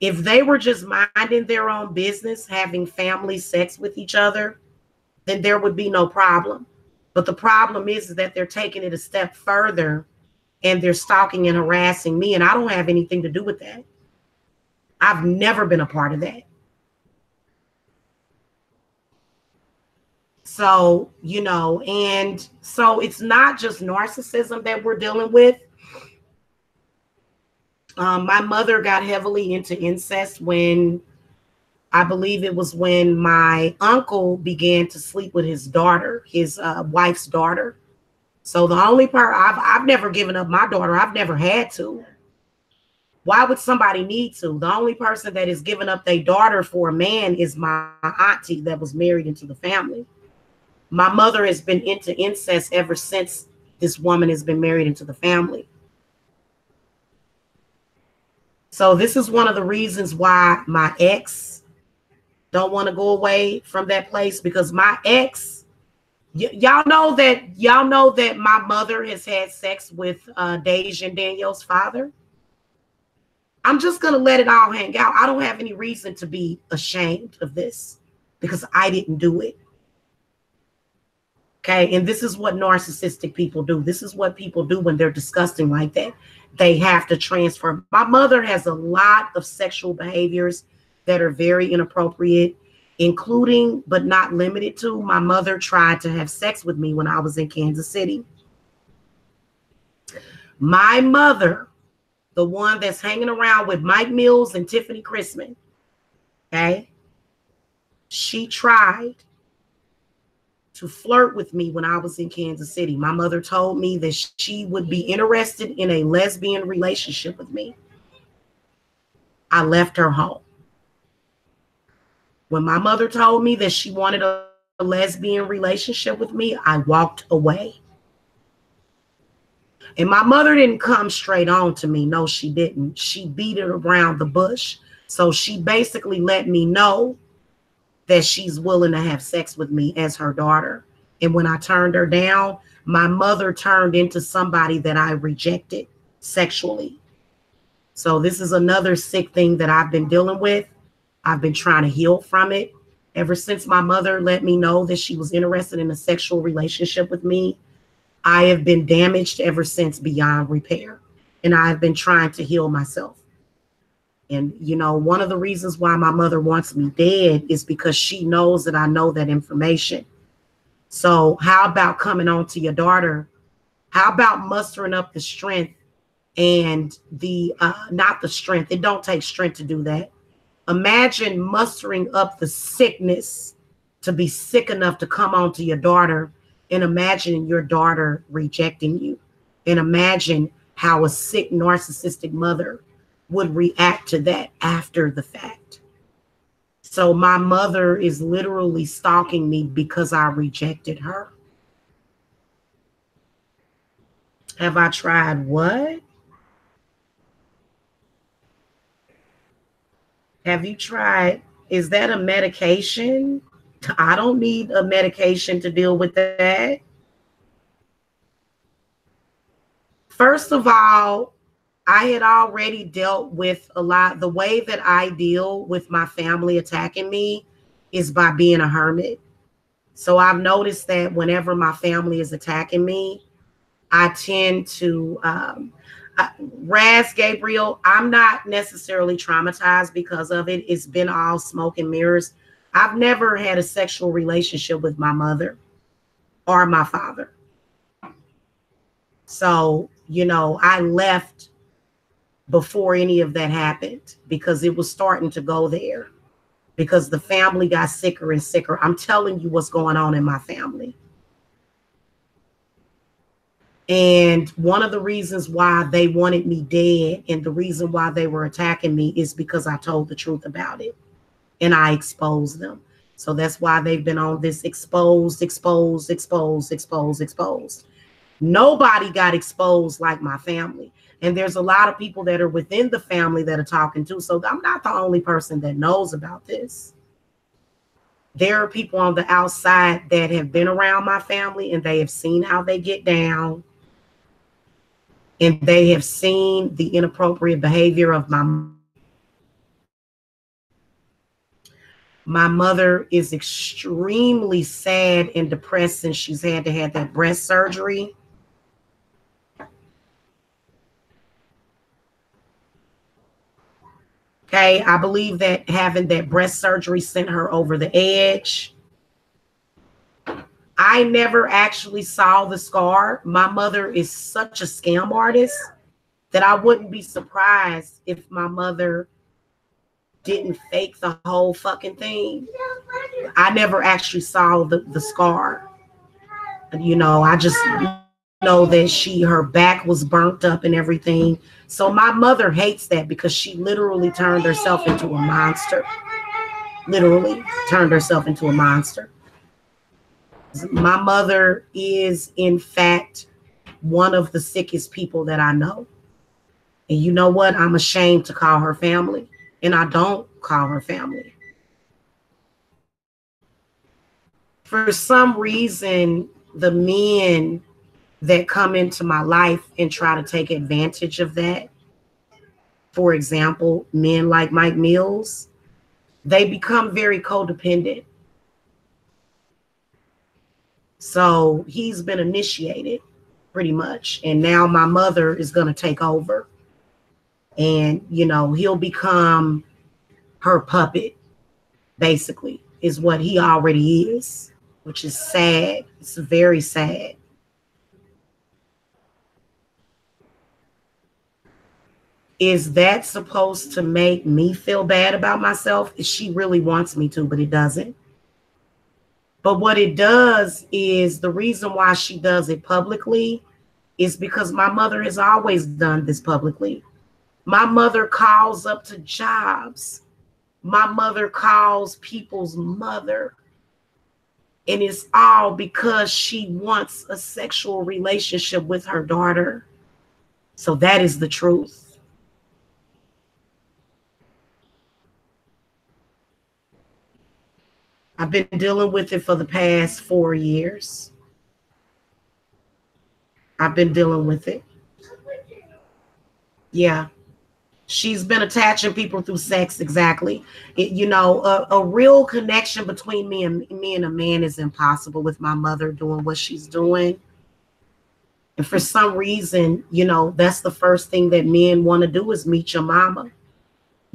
A: If they were just minding their own business, having family sex with each other, then there would be no problem. But the problem is that they're taking it a step further and they're stalking and harassing me, and I don't have anything to do with that. I've never been a part of that. So, you know, and so it's not just narcissism that we're dealing with. My mother got heavily into incest when, I believe it was when my uncle began to sleep with his daughter, his wife's daughter. So the only part, I've never given up my daughter. I've never had to. Why would somebody need to? The only person that is giving up their daughter for a man is my auntie that was married into the family. My mother has been into incest ever since this woman has been married into the family. So this is one of the reasons why my ex don't want to go away from that place, because my ex, y'all know that my mother has had sex with Deja and Danielle's father. I'm just going to let it all hang out. I don't have any reason to be ashamed of this because I didn't do it. Okay. And this is what narcissistic people do. This is what people do when they're disgusting like that. They have to transfer. My mother has a lot of sexual behaviors that are very inappropriate, including, but not limited to, my mother tried to have sex with me when I was in Kansas City. My mother, the one that's hanging around with Mike Mills and Tiffany Chrisman, okay, she tried to flirt with me when I was in Kansas City. My mother told me that she would be interested in a lesbian relationship with me. I left her home. When my mother told me that she wanted a lesbian relationship with me, I walked away. And my mother didn't come straight on to me. No, she didn't. She beat it around the bush. So she basically let me know that she's willing to have sex with me as her daughter. And when I turned her down, my mother turned into somebody that I rejected sexually. So this is another sick thing that I've been dealing with. I've been trying to heal from it. Ever since my mother let me know that she was interested in a sexual relationship with me, I have been damaged ever since beyond repair. And I've been trying to heal myself. And, you know, one of the reasons why my mother wants me dead is because she knows that I know that information. So how about coming on to your daughter? How about mustering up the strength and the, not the strength. It don't take strength to do that. Imagine mustering up the sickness to be sick enough to come on to your daughter, and imagine your daughter rejecting you. And imagine how a sick narcissistic mother would react to that after the fact. So my mother is literally stalking me because I rejected her. Have I tried what? Have you tried? Is that a medication? I don't need a medication to deal with that. First of all, I had already dealt with a lot. The way that I deal with my family attacking me is by being a hermit. So I've noticed that whenever my family is attacking me, I tend to, Raz Gabriel, I'm not necessarily traumatized because of it. It's been all smoke and mirrors. I've never had a sexual relationship with my mother or my father. So, you know, I left before any of that happened because it was starting to go there because the family got sicker and sicker. I'm telling you what's going on in my family. And one of the reasons why they wanted me dead and the reason why they were attacking me is because I told the truth about it and I exposed them. So that's why they've been on this exposed. Nobody got exposed like my family. And there's a lot of people that are within the family that are talking too. So I'm not the only person that knows about this. There are people on the outside that have been around my family and they have seen how they get down. And they have seen the inappropriate behavior of my mother. My mother is extremely sad and depressed since she's had to have that breast surgery. Okay, I believe that having that breast surgery sent her over the edge. I never actually saw the scar. My mother is such a scam artist that I wouldn't be surprised if my mother didn't fake the whole fucking thing. I never actually saw the scar. You know, I just know that her back was burnt up and everything. So my mother hates that because she literally turned herself into a monster. Literally turned herself into a monster. My mother is, in fact, one of the sickest people that I know. And you know what? I'm ashamed to call her family. And I don't call her family. For some reason, the men that come into my life and try to take advantage of that, for example, men like Mike Mills, they become very codependent. So he's been initiated pretty much. And now my mother is going to take over. And, you know, he'll become her puppet, basically, is what he already is, which is sad. It's very sad. Is that supposed to make me feel bad about myself? She really wants me to, but it doesn't. But what it does is the reason why she does it publicly is because my mother has always done this publicly. My mother calls up to jobs. My mother calls people's mother. And it's all because she wants a sexual relationship with her daughter. So that is the truth. I've been dealing with it for the past 4 years. I've been dealing with it. Yeah. She's been attaching people through sex. Exactly. You know, a real connection between me and a man is impossible with my mother doing what she's doing. And for some reason, you know, that's the first thing that men want to do is meet your mama.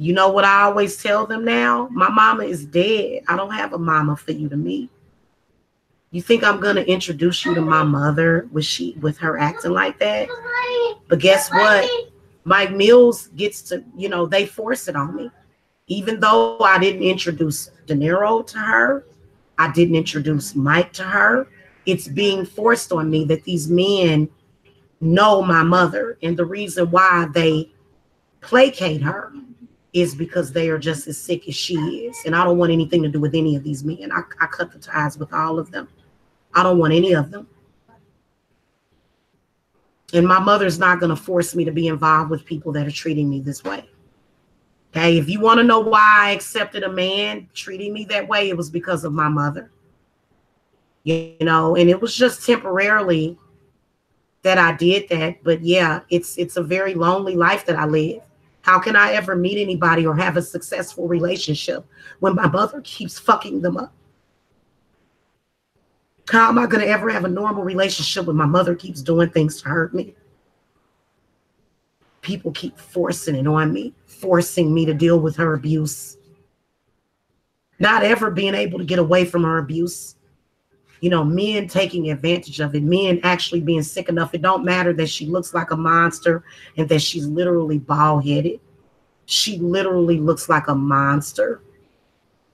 A: You know what I always tell them now? My mama is dead. I don't have a mama for you to meet. You think I'm going to introduce you to my mother with her acting like that? But guess what? Mike Mills gets to, you know, they force it on me. Even though I didn't introduce De Niro to her, I didn't introduce Mike to her. It's being forced on me that these men know my mother. And the reason why they placate her is because they are just as sick as she is. And I don't want anything to do with any of these men. I cut the ties with all of them. I don't want any of them. And my mother's not going to force me to be involved with people that are treating me this way. Okay, if you want to know why I accepted a man treating me that way, it was because of my mother. You know, and it was just temporarily that I did that. But yeah, it's a very lonely life that I live. How can I ever meet anybody or have a successful relationship when my mother keeps fucking them up? How am I going to ever have a normal relationship when my mother keeps doing things to hurt me? People keep forcing it on me, forcing me to deal with her abuse. Not ever being able to get away from her abuse. You know, men taking advantage of it, men actually being sick enough. It don't matter that she looks like a monster and that she's literally bald-headed. She literally looks like a monster.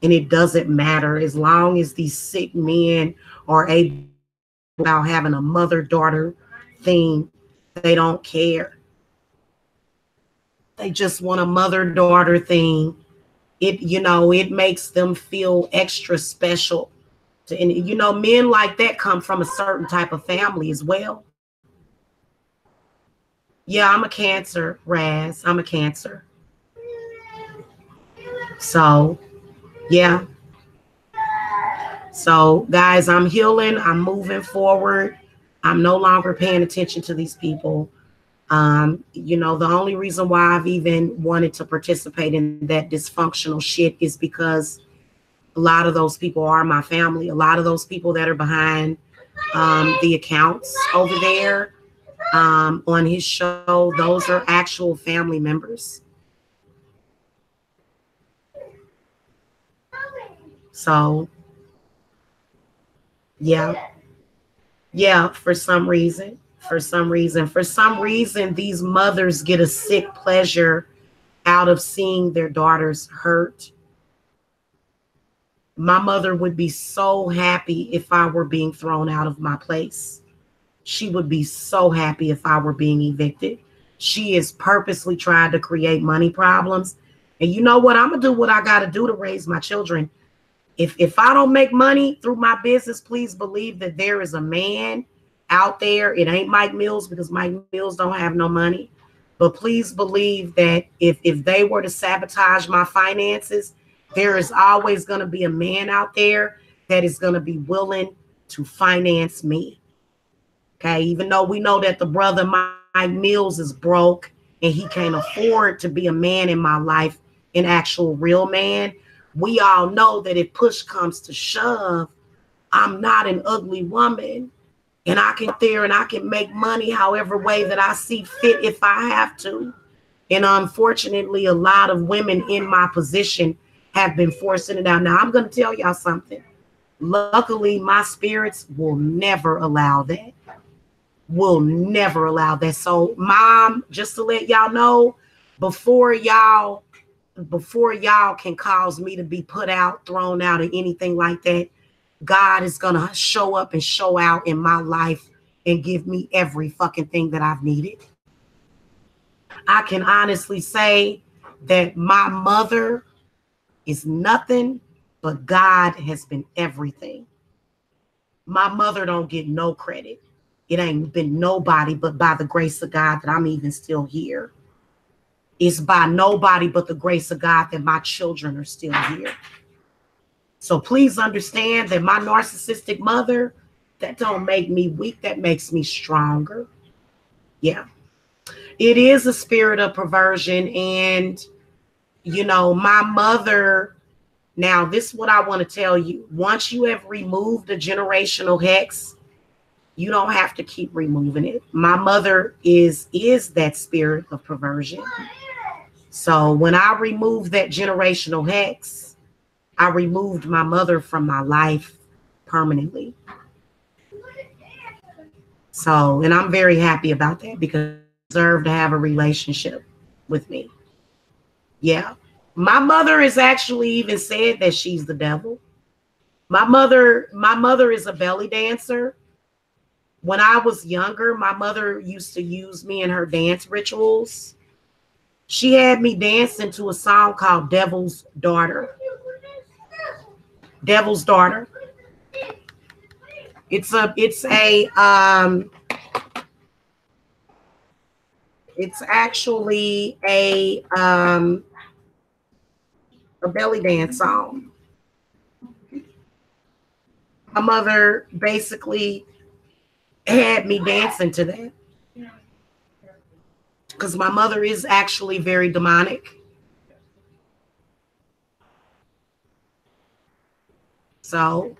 A: And it doesn't matter as long as these sick men are able about having a mother-daughter thing. They don't care. They just want a mother-daughter thing. It, you know, it makes them feel extra special. And, you know, men like that come from a certain type of family as well. Yeah, I'm a Cancer, Raz. I'm a Cancer. So, yeah. So, guys, I'm healing. I'm moving forward. I'm no longer paying attention to these people. You know, the only reason why I've even wanted to participate in that dysfunctional shit is because a lot of those people are my family. A lot of those people that are behind the accounts over there on his show, those are actual family members. So, yeah. Yeah, for some reason, these mothers get a sick pleasure out of seeing their daughters hurt. My mother would be so happy if I were being thrown out of my place. She would be so happy if I were being evicted. She is purposely trying to create money problems. And you know what? I'm going to do what I got to do to raise my children. If I don't make money through my business, please believe that there is a man out there. It ain't Mike Mills, because Mike Mills don't have no money. But please believe that if they were to sabotage my finances, there is always going to be a man out there that is going to be willing to finance me. Okay, even though we know that the brother Mike Mills is broke and he can't afford to be a man in my life, an actual real man, we all know that if push comes to shove, I'm not an ugly woman. And I can there and I can make money however way that I see fit if I have to. And unfortunately, a lot of women in my position have been forcing it out. Now, I'm going to tell y'all something. Luckily, my spirits will never allow that. Will never allow that. So, Mom, just to let y'all know, before y'all can cause me to be put out, thrown out, or anything like that, God is going to show up and show out in my life and give me every fucking thing that I've needed. I can honestly say that my mother is nothing, but God has been everything. My mother don't get no credit. It ain't been nobody but by the grace of God that I'm even still here. It's by nobody but the grace of God that my children are still here. So please understand that my narcissistic mother, that don't make me weak. That makes me stronger. Yeah. It is a spirit of perversion. And, you know, my mother, now this is what I want to tell you. Once you have removed the generational hex, you don't have to keep removing it. My mother is that spirit of perversion. So when I removed that generational hex, I removed my mother from my life permanently. So, and I'm very happy about that because she deserved to have a relationship with me. Yeah. My mother has actually even said that she's the devil. My mother is a belly dancer. When I was younger, my mother used to use me in her dance rituals. She had me dancing to a song called Devil's Daughter. Devil's Daughter. It's actually a belly dance song. My mother basically had me dancing to that because my mother is actually very demonic. So,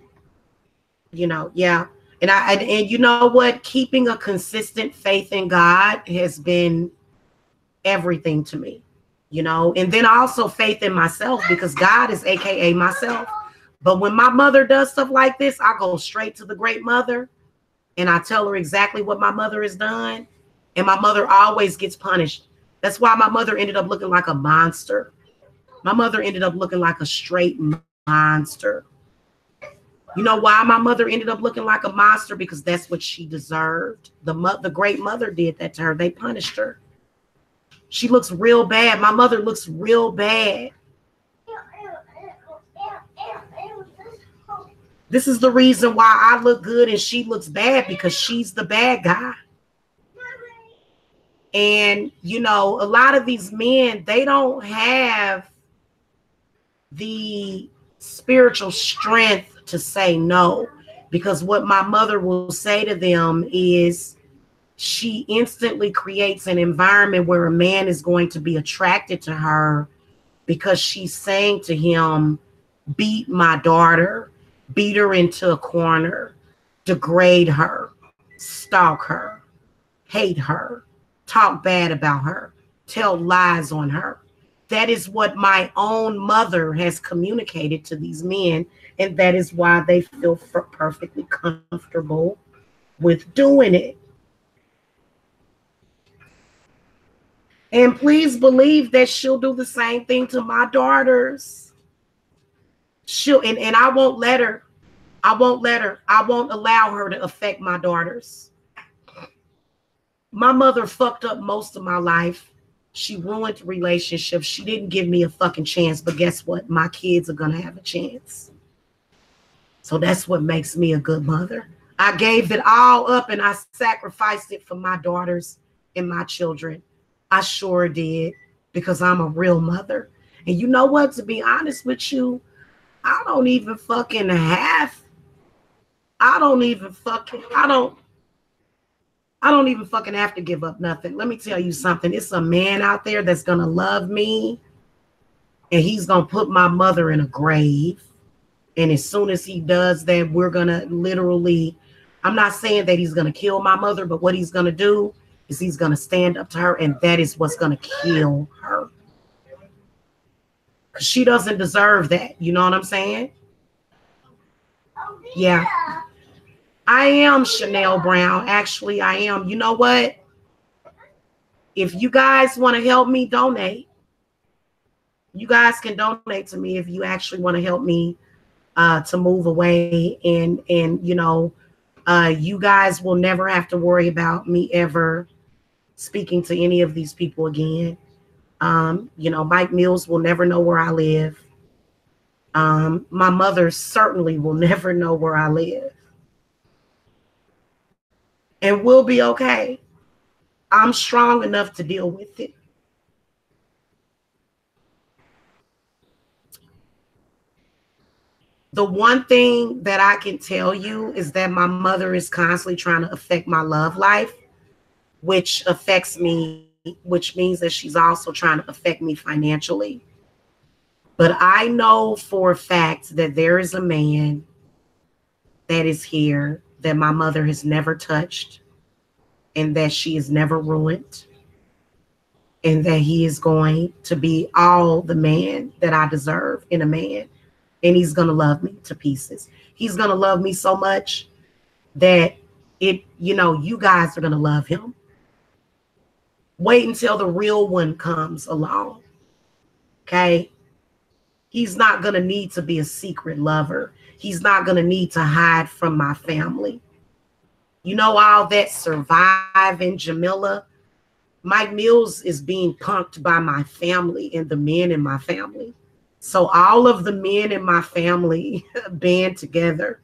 A: you know, yeah. And you know what? Keeping a consistent faith in God has been everything to me, you know, and then also faith in myself, because God is AKA myself. But when my mother does stuff like this, I go straight to the great mother and I tell her exactly what my mother has done. And my mother always gets punished. That's why my mother ended up looking like a monster. My mother ended up looking like a straight monster. You know why my mother ended up looking like a monster? Because that's what she deserved. The great mother did that to her. They punished her. She looks real bad. My mother looks real bad. This is the reason why I look good and she looks bad, because she's the bad guy. And, you know, a lot of these men, they don't have the spiritual strength to say no, because what my mother will say to them is she instantly creates an environment where a man is going to be attracted to her because she's saying to him, beat my daughter, beat her into a corner, degrade her, stalk her, hate her, talk bad about her, tell lies on her. That is what my own mother has communicated to these men, and that is why they feel perfectly comfortable with doing it. And please believe that she'll do the same thing to my daughters. And I won't let her. I won't allow her to affect my daughters. My mother fucked up most of my life. She ruined relationships. She didn't give me a fucking chance. But guess what? My kids are going to have a chance. So that's what makes me a good mother. I gave it all up and I sacrificed it for my daughters and my children. I sure did, because I'm a real mother. And you know what? To be honest with you, I don't even fucking have to give up nothing. Let me tell you something. It's a man out there that's going to love me, and he's going to put my mother in a grave. And as soon as he does that, we're going to literally, I'm not saying that he's going to kill my mother, but what he's going to do is he's going to stand up to her, and that is what's going to kill her. Because she doesn't deserve that. You know what I'm saying? Yeah. I am Chanel Brown. Actually, I am. You know what? If you guys want to help me, donate. You guys can donate to me if you actually want to help me to move away. And you know, you guys will never have to worry about me ever speaking to any of these people again. You know, Mike Mills will never know where I live. My mother certainly will never know where I live. And we'll be okay. I'm strong enough to deal with it. The one thing that I can tell you is that my mother is constantly trying to affect my love life, which affects me, which means that she's also trying to affect me financially. But I know for a fact that there is a man that is here that my mother has never touched, and that she has never ruined, and that he is going to be all the man that I deserve in a man. And he's going to love me to pieces. He's going to love me so much that you know, you guys are going to love him. Wait until the real one comes along. Okay? He's not going to need to be a secret lover. He's not going to need to hide from my family. You know, all that surviving, Jamila, Mike Mills is being punked by my family and the men in my family. So all of the men in my family band together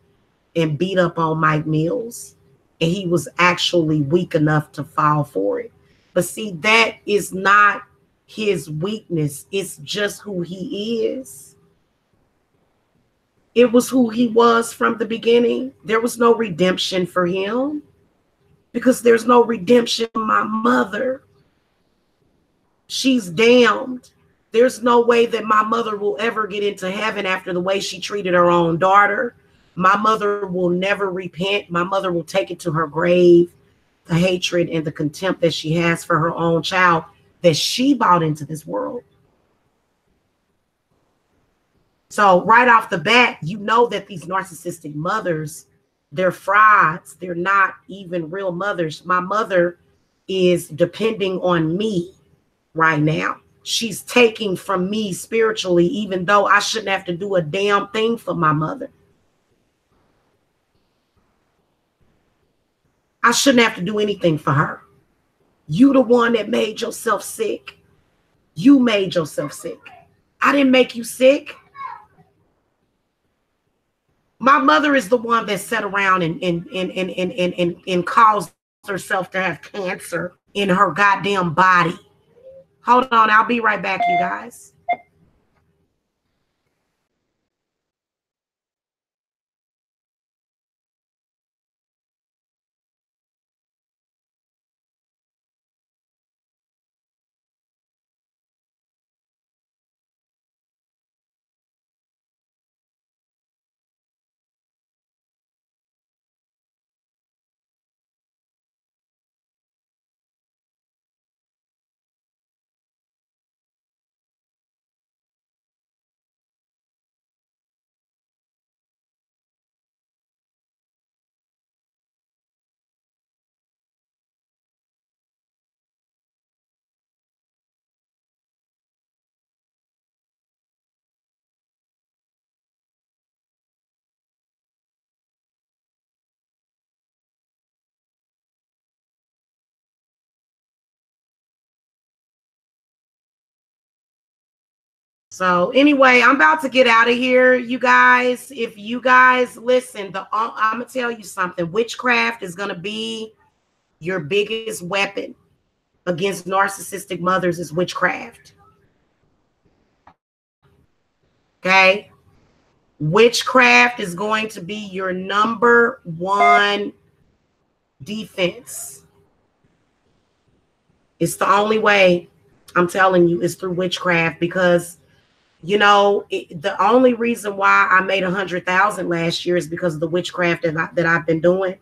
A: and beat up on Mike Mills. And he was actually weak enough to fall for it. But see, that is not his weakness. It's just who he is. It was who he was from the beginning. There was no redemption for him because there's no redemption for my mother. She's damned. There's no way that my mother will ever get into heaven after the way she treated her own daughter. My mother will never repent. My mother will take it to her grave, the hatred and the contempt that she has for her own child that she brought into this world. So right off the bat, you know that these narcissistic mothers, they're frauds. They're not even real mothers. My mother is depending on me right now. She's taking from me spiritually, even though I shouldn't have to do a damn thing for my mother. I shouldn't have to do anything for her. You the one that made yourself sick. You made yourself sick. I didn't make you sick. My mother is the one that sat around and caused herself to have cancer in her goddamn body. Hold on, I'll be right back, you guys. So anyway, I'm about to get out of here, you guys. If you guys listen, I'm gonna tell you something. Witchcraft is gonna be your biggest weapon against narcissistic mothers is witchcraft. Okay? Witchcraft is going to be your number one defense. It's the only way, I'm telling you, is through witchcraft because you know, the only reason why I made 100,000 last year is because of the witchcraft that I've been doing,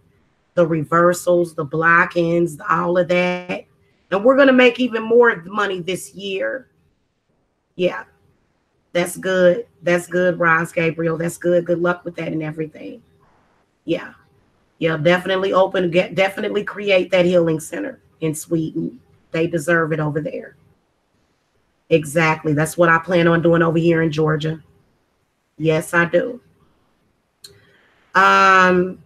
A: the reversals, the block-ins, all of that. And we're going to make even more money this year. Yeah, that's good. That's good, Roz Gabriel. That's good. Good luck with that and everything. Yeah. Yeah, definitely definitely create that healing center in Sweden. They deserve it over there. Exactly. That's what I plan on doing over here in Georgia. Yes, I do. I'm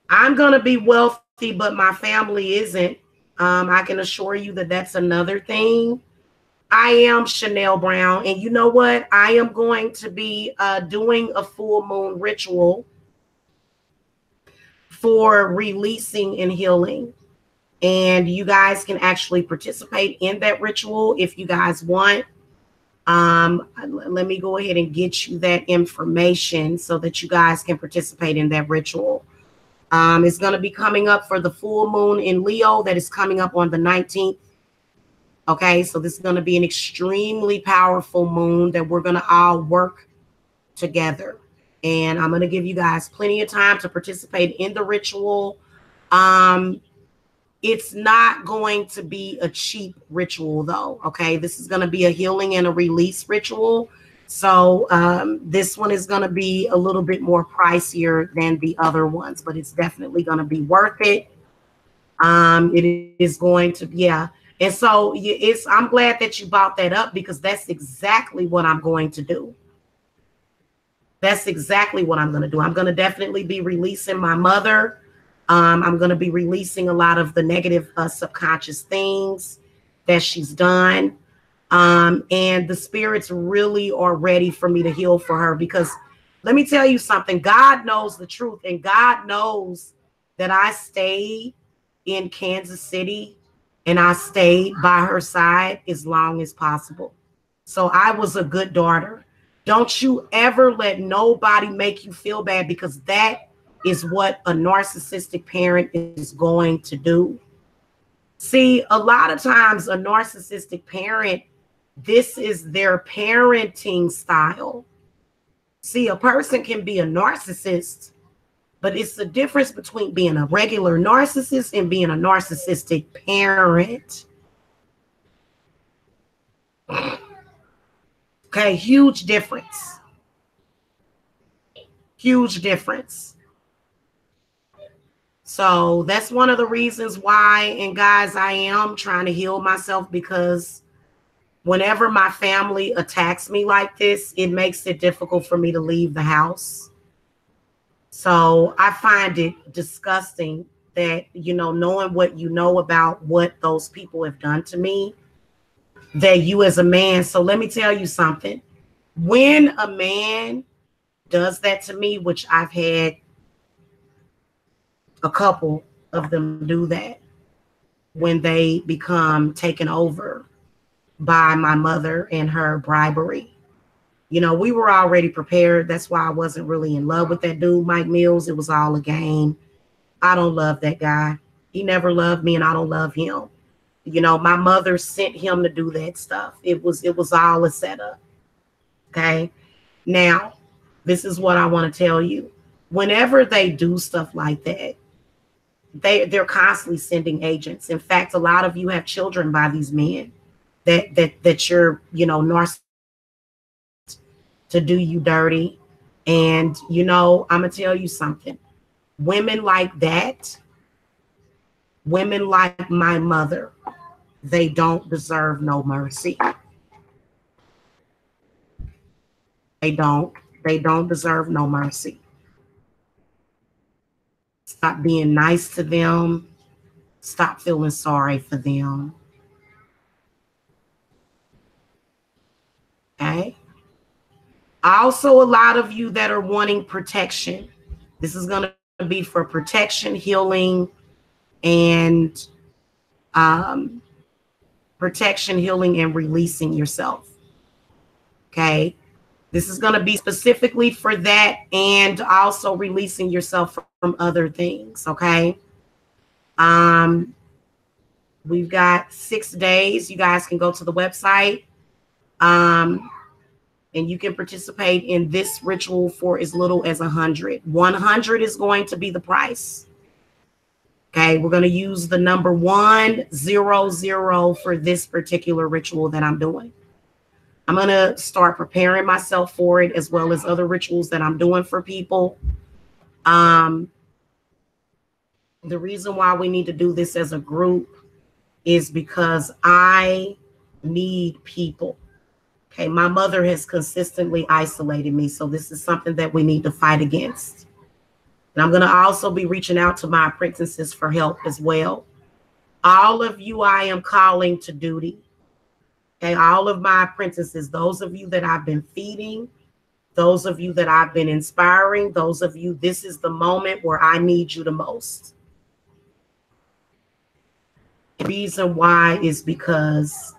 A: going to be wealthy, but my family isn't. I can assure you that that's another thing. I am Chanel Brown. And you know what? I am going to be doing a full moon ritual for releasing and healing. And you guys can actually participate in that ritual if you guys want. Let me go ahead and get you that information so that you guys can participate in that ritual. It's going to be coming up for the full moon in Leo that is coming up on the 19th. Okay, so this is going to be an extremely powerful moon that we're going to all work together. And I'm going to give you guys plenty of time to participate in the ritual. It's not going to be a cheap ritual, though. Okay, this is going to be a healing and a release ritual. So this one is going to be a little bit more pricier than the other ones, but it's definitely going to be worth it. It is going to, yeah. And so I'm glad that you brought that up because that's exactly what I'm going to do. That's exactly what I'm going to do. I'm going to definitely be releasing my mother. I'm going to be releasing a lot of the negative subconscious things that she's done. And the spirits really are ready for me to heal for her, because let me tell you something. God knows the truth, and God knows that I stayed in Kansas City and I stayed by her side as long as possible. So I was a good daughter. Don't you ever let nobody make you feel bad, because that is what a narcissistic parent is going to do. See, a lot of times a narcissistic parent, this is their parenting style. See, a person can be a narcissist, but it's the difference between being a regular narcissist and being a narcissistic parent. Okay, huge difference. Huge difference. So that's one of the reasons why, and guys, I am trying to heal myself, because whenever my family attacks me like this, it makes it difficult for me to leave the house. So I find it disgusting that, you know, knowing what you know about what those people have done to me, that you as a man. So let me tell you something. When a man does that to me, which I've had a couple of them do that, when they become taken over by my mother and her bribery. You know, we were already prepared. That's why I wasn't really in love with that dude, Mike Mills. It was all a game. I don't love that guy. He never loved me, and I don't love him. You know, my mother sent him to do that stuff. It was all a setup. Okay. Now, this is what I want to tell you. Whenever they do stuff like that, they're constantly sending agents. In fact, a lot of you have children by these men that you're, you know, narcissistic to do you dirty. And, you know, I'm gonna tell you something. Women like that, women like my mother, they don't deserve no mercy. They don't deserve no mercy. Stop being nice to them. Stop feeling sorry for them. Okay. Also, a lot of you that are wanting protection. This is going to be for protection, healing, and protection, healing, and releasing yourself. Okay. This is going to be specifically for that, and also releasing yourself from other things. Okay. We've got 6 days. You guys can go to the website. And you can participate in this ritual for as little as 100. 100 is going to be the price. Okay, we're going to use the number 100 for this particular ritual that I'm doing. I'm going to start preparing myself for it, as well as other rituals that I'm doing for people. The reason why we need to do this as a group is because I need people. Okay, my mother has consistently isolated me, so this is something that we need to fight against. And I'm going to also be reaching out to my apprentices for help as well. All of you I am calling to duty. Okay, all of my apprentices, those of you that I've been feeding, those of you that I've been inspiring, those of you, this is the moment where I need you the most. The reason why is because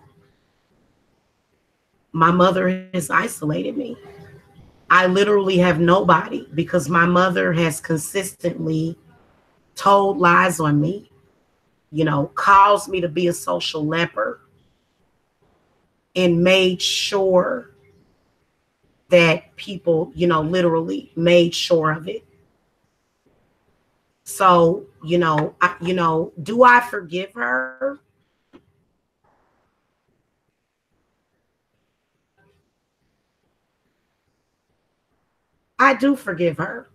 A: my mother has isolated me. I literally have nobody, because my mother has consistently told lies on me, you know, caused me to be a social leper, and made sure that people, you know, literally made sure of it. So, you know, do I forgive her? I do forgive her,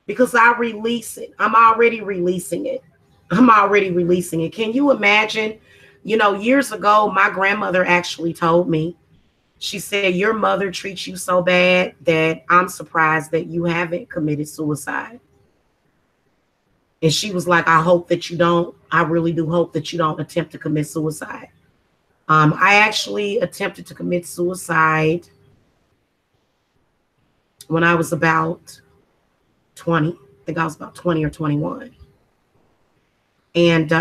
A: because I release it. I'm already releasing it. I'm already releasing it. Can you imagine? You know, years ago, my grandmother actually told me, she said, your mother treats you so bad that I'm surprised that you haven't committed suicide. And she was like, I hope that you don't. I really do hope that you don't attempt to commit suicide. I actually attempted to commit suicide when I was about 20. I think I was about 20 or 21. And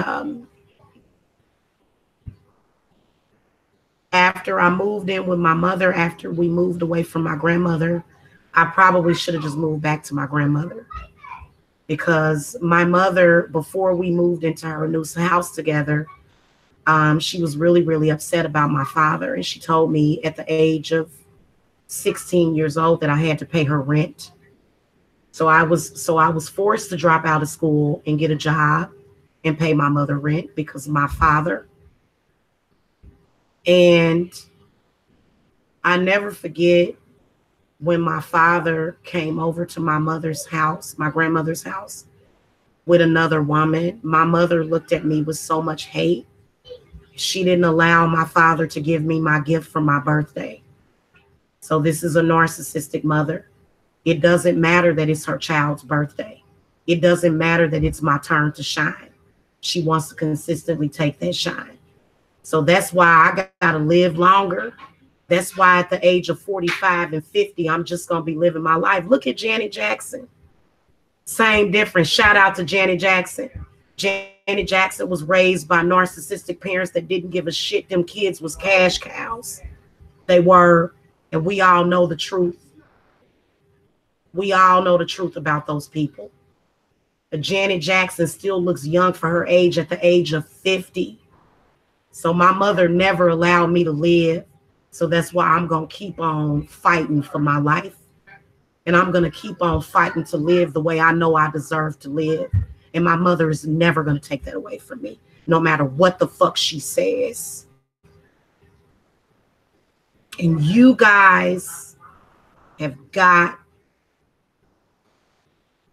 A: after I moved in with my mother, after we moved away from my grandmother, I probably should have just moved back to my grandmother. Because my mother, before we moved into her new house together, she was really, really upset about my father. And she told me at the age of 16 years old that I had to pay her rent. So I was forced to drop out of school and get a job and pay my mother rent because of my father. And I never forget when my father came over to my mother's house, my grandmother's house, with another woman. My mother looked at me with so much hate. She didn't allow my father to give me my gift for my birthday. So this is a narcissistic mother. It doesn't matter that it's her child's birthday. It doesn't matter that it's my turn to shine. She wants to consistently take that shine. So that's why I got to live longer. That's why at the age of 45 and 50, I'm just going to be living my life. Look at Janet Jackson. Same difference. Shout out to Janet Jackson. Janet Jackson was raised by narcissistic parents that didn't give a shit. Them kids was cash cows. They were, and we all know the truth. We all know the truth about those people. But Janet Jackson still looks young for her age at the age of 50. So my mother never allowed me to live. So that's why I'm going to keep on fighting for my life. And I'm going to keep on fighting to live the way I know I deserve to live. And my mother is never going to take that away from me, no matter what the fuck she says. And you guys have got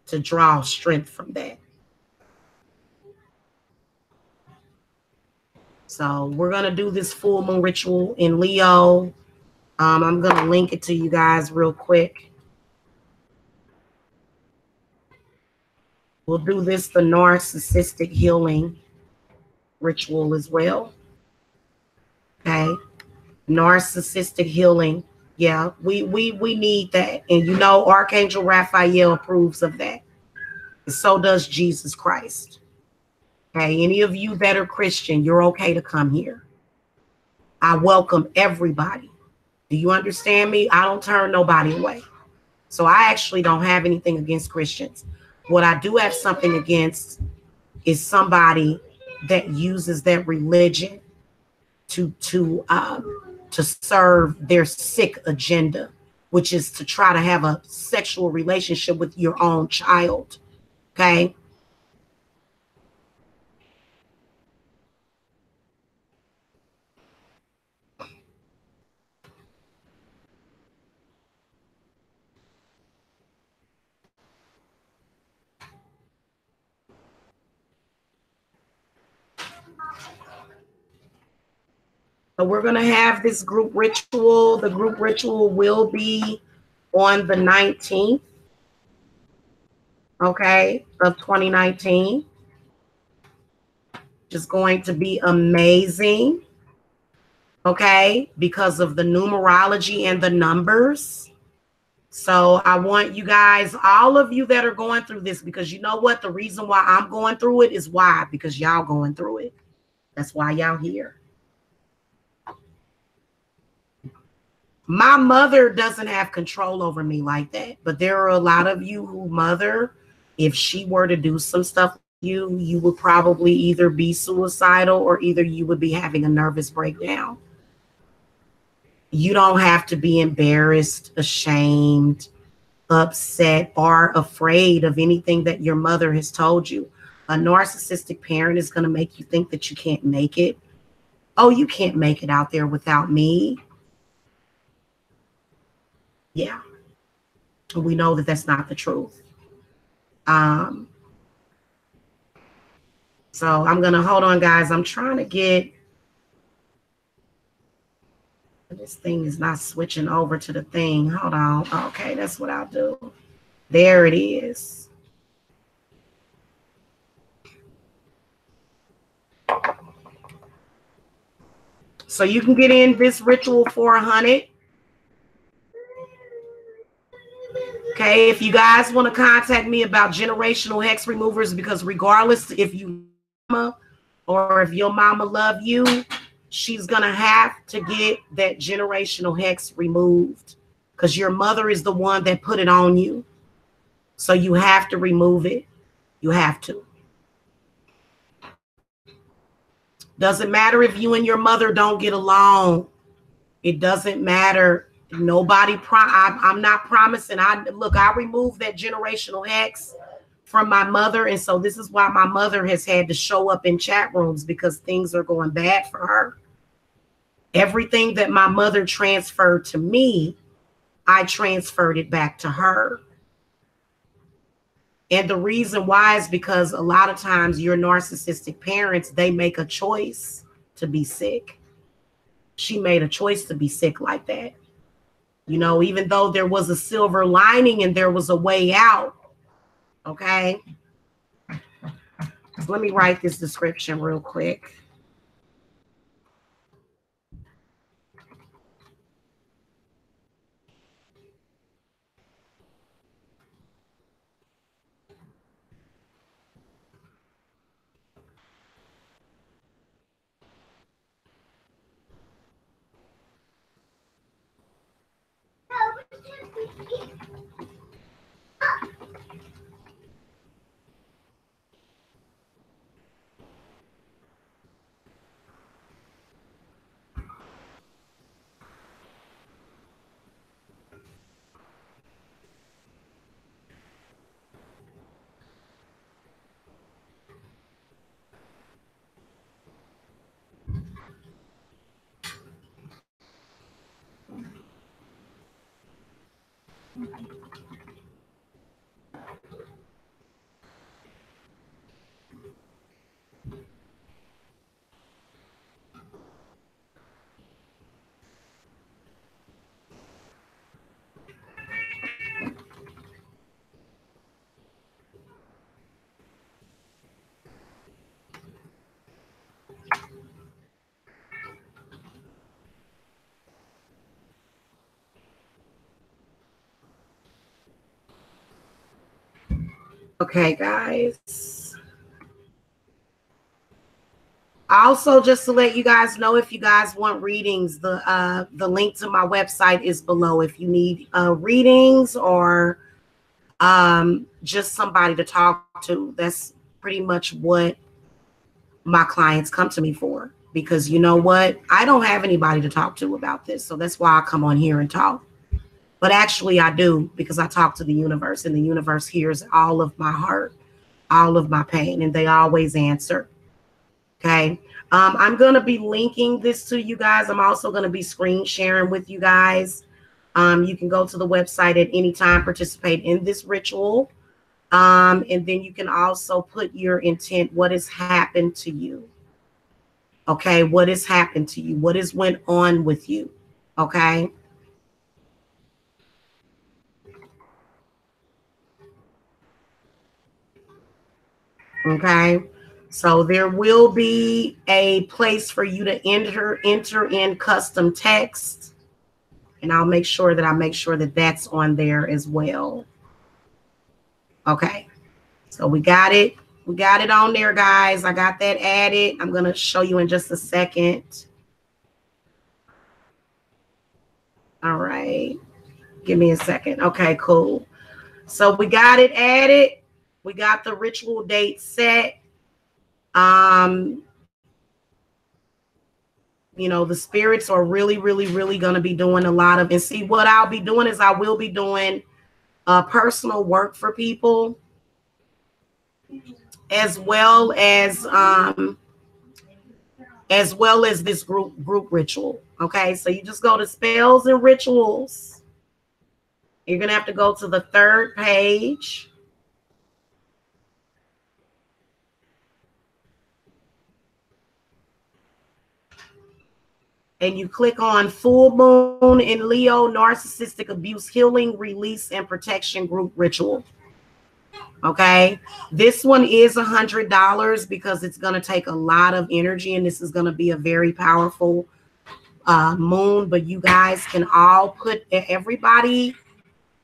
A: to draw strength from that. So we're going to do this full moon ritual in Leo. I'm going to link it to you guys real quick. We'll do this, the narcissistic healing ritual as well. Okay. Narcissistic healing. Yeah, we need that. And you know, Archangel Raphael approves of that. And so does Jesus Christ. Okay, any of you that are Christian, you're okay to come here. I welcome everybody. Do you understand me? I don't turn nobody away. So I actually don't have anything against Christians. What I do have something against is somebody that uses their religion to serve their sick agenda, which is to try to have a sexual relationship with your own child. Okay. So we're going to have this group ritual. The group ritual will be on the 19th, okay, of 2019. Just going to be amazing, okay, because of the numerology and the numbers. So I want you guys, all of you that are going through this, because you know what? The reason why I'm going through it is why? Because y'all going through it. That's why y'all here. My mother doesn't have control over me like that, but there are a lot of you who mother, if she were to do some stuff with you would probably either be suicidal or either you would be having a nervous breakdown. You don't have to be embarrassed, ashamed, upset, or afraid of anything that your mother has told you. A narcissistic parent is going to make you think that you can't make it. Oh, you can't make it out there without me. Yeah, we know that that's not the truth. So I'm going to hold on, guys. I'm trying to get, this thing is not switching over to the thing. Hold on. Okay, that's what I'll do. There it is. So you can get in this ritual for 100. Okay, if you guys want to contact me about generational hex removers, because regardless if you mama or if your mama love you, she's gonna have to get that generational hex removed, because your mother is the one that put it on you. So you have to remove it. You have to. Doesn't matter if you and your mother don't get along. It doesn't matter. Nobody, I'm not promising. I removed that generational hex from my mother. And so this is why my mother has had to show up in chat rooms, because things are going bad for her. Everything that my mother transferred to me, I transferred it back to her. And the reason why is because a lot of times your narcissistic parents, they make a choice to be sick. She made a choice to be sick like that. You know, even though there was a silver lining and there was a way out. Okay. So let me write this description real quick. Okay, guys. Also, just to let you guys know, if you guys want readings, the link to my website is below. If you need readings or just somebody to talk to, that's pretty much what my clients come to me for. Because you know what? I don't have anybody to talk to about this. So that's why I come on here and talk. But actually I do, because I talk to the universe, and the universe hears all of my heart, all of my pain, and they always answer. Okay. I'm going to be linking this to you guys. I'm also going to be screen sharing with you guys. You can go to the website at any time, participate in this ritual. And then you can also put your intent. What has happened to you? Okay. What has happened to you? What has went on with you? Okay. Okay. So there will be a place for you to enter in custom text, and I'll make sure that that's on there as well. Okay. So we got it. We got it on there, guys. I got that added. I'm going to show you in just a second. All right. Give me a second. Okay, cool. So we got it added. We got the ritual date set. You know, the spirits are really going to be doing a lot of, and see, what I'll be doing is I will be doing personal work for people, as well as this group ritual. Okay, so you just go to spells and rituals. You're gonna have to go to the 3rd page. And you click on Full Moon in Leo, Narcissistic Abuse Healing, Release, and Protection Group Ritual. Okay. This one is $100 because it's going to take a lot of energy, and this is going to be a very powerful moon, but you guys can all put everybody.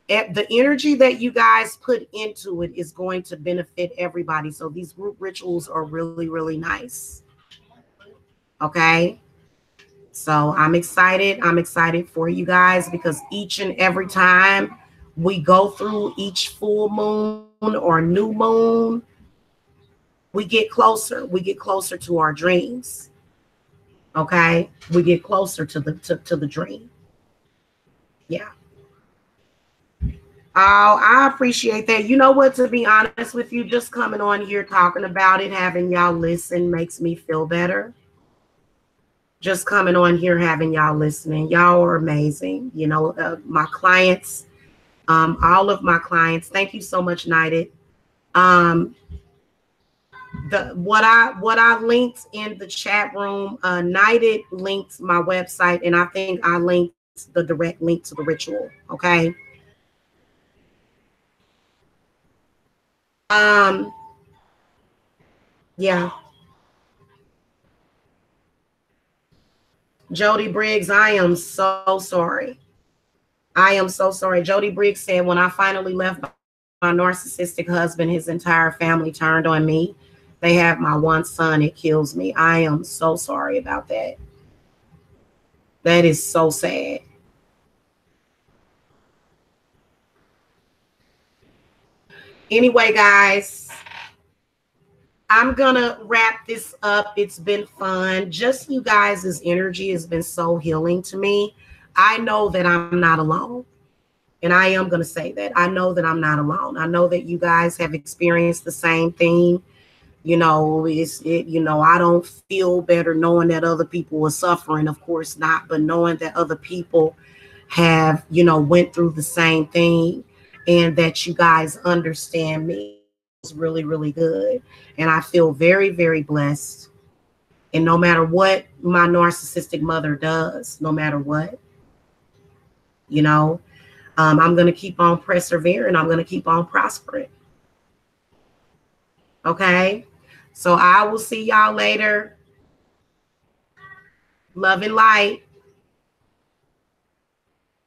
A: The energy that you guys put into it is going to benefit everybody. So these group rituals are really, really nice. Okay. So I'm excited. I'm excited for you guys because each and every time we go through each full moon or new moon, we get closer. We get closer to our dreams. Okay. We get closer to the dream. Yeah. Oh, I appreciate that. You know what, to be honest with you, just coming on here talking about it, having y'all listen makes me feel better. Just coming on here, having y'all listening. Y'all are amazing. You know, my clients, all of my clients, thank you so much, Knighted. What I linked in the chat room, Knighted linked my website, and I think I linked the direct link to the ritual. Okay. Yeah. Jody Briggs, I am so sorry. I am so sorry. Jody Briggs said, when I finally left my narcissistic husband, his entire family turned on me. They have my one son. It kills me. I am so sorry about that. That is so sad. Anyway, guys, I'm gonna wrap this up. It's been fun. Just you guys' energy has been so healing to me. I know that I'm not alone. And I am going to say that. I know that I'm not alone. I know that you guys have experienced the same thing. You know, I don't feel better knowing that other people are suffering. Of course not. But knowing that other people have, went through the same thing and that you guys understand me is really, really good. And I feel very, very blessed. And no matter what my narcissistic mother does, no matter what, I'm going to keep on persevering. I'm going to keep on prospering. Okay. So I will see y'all later. Love and light.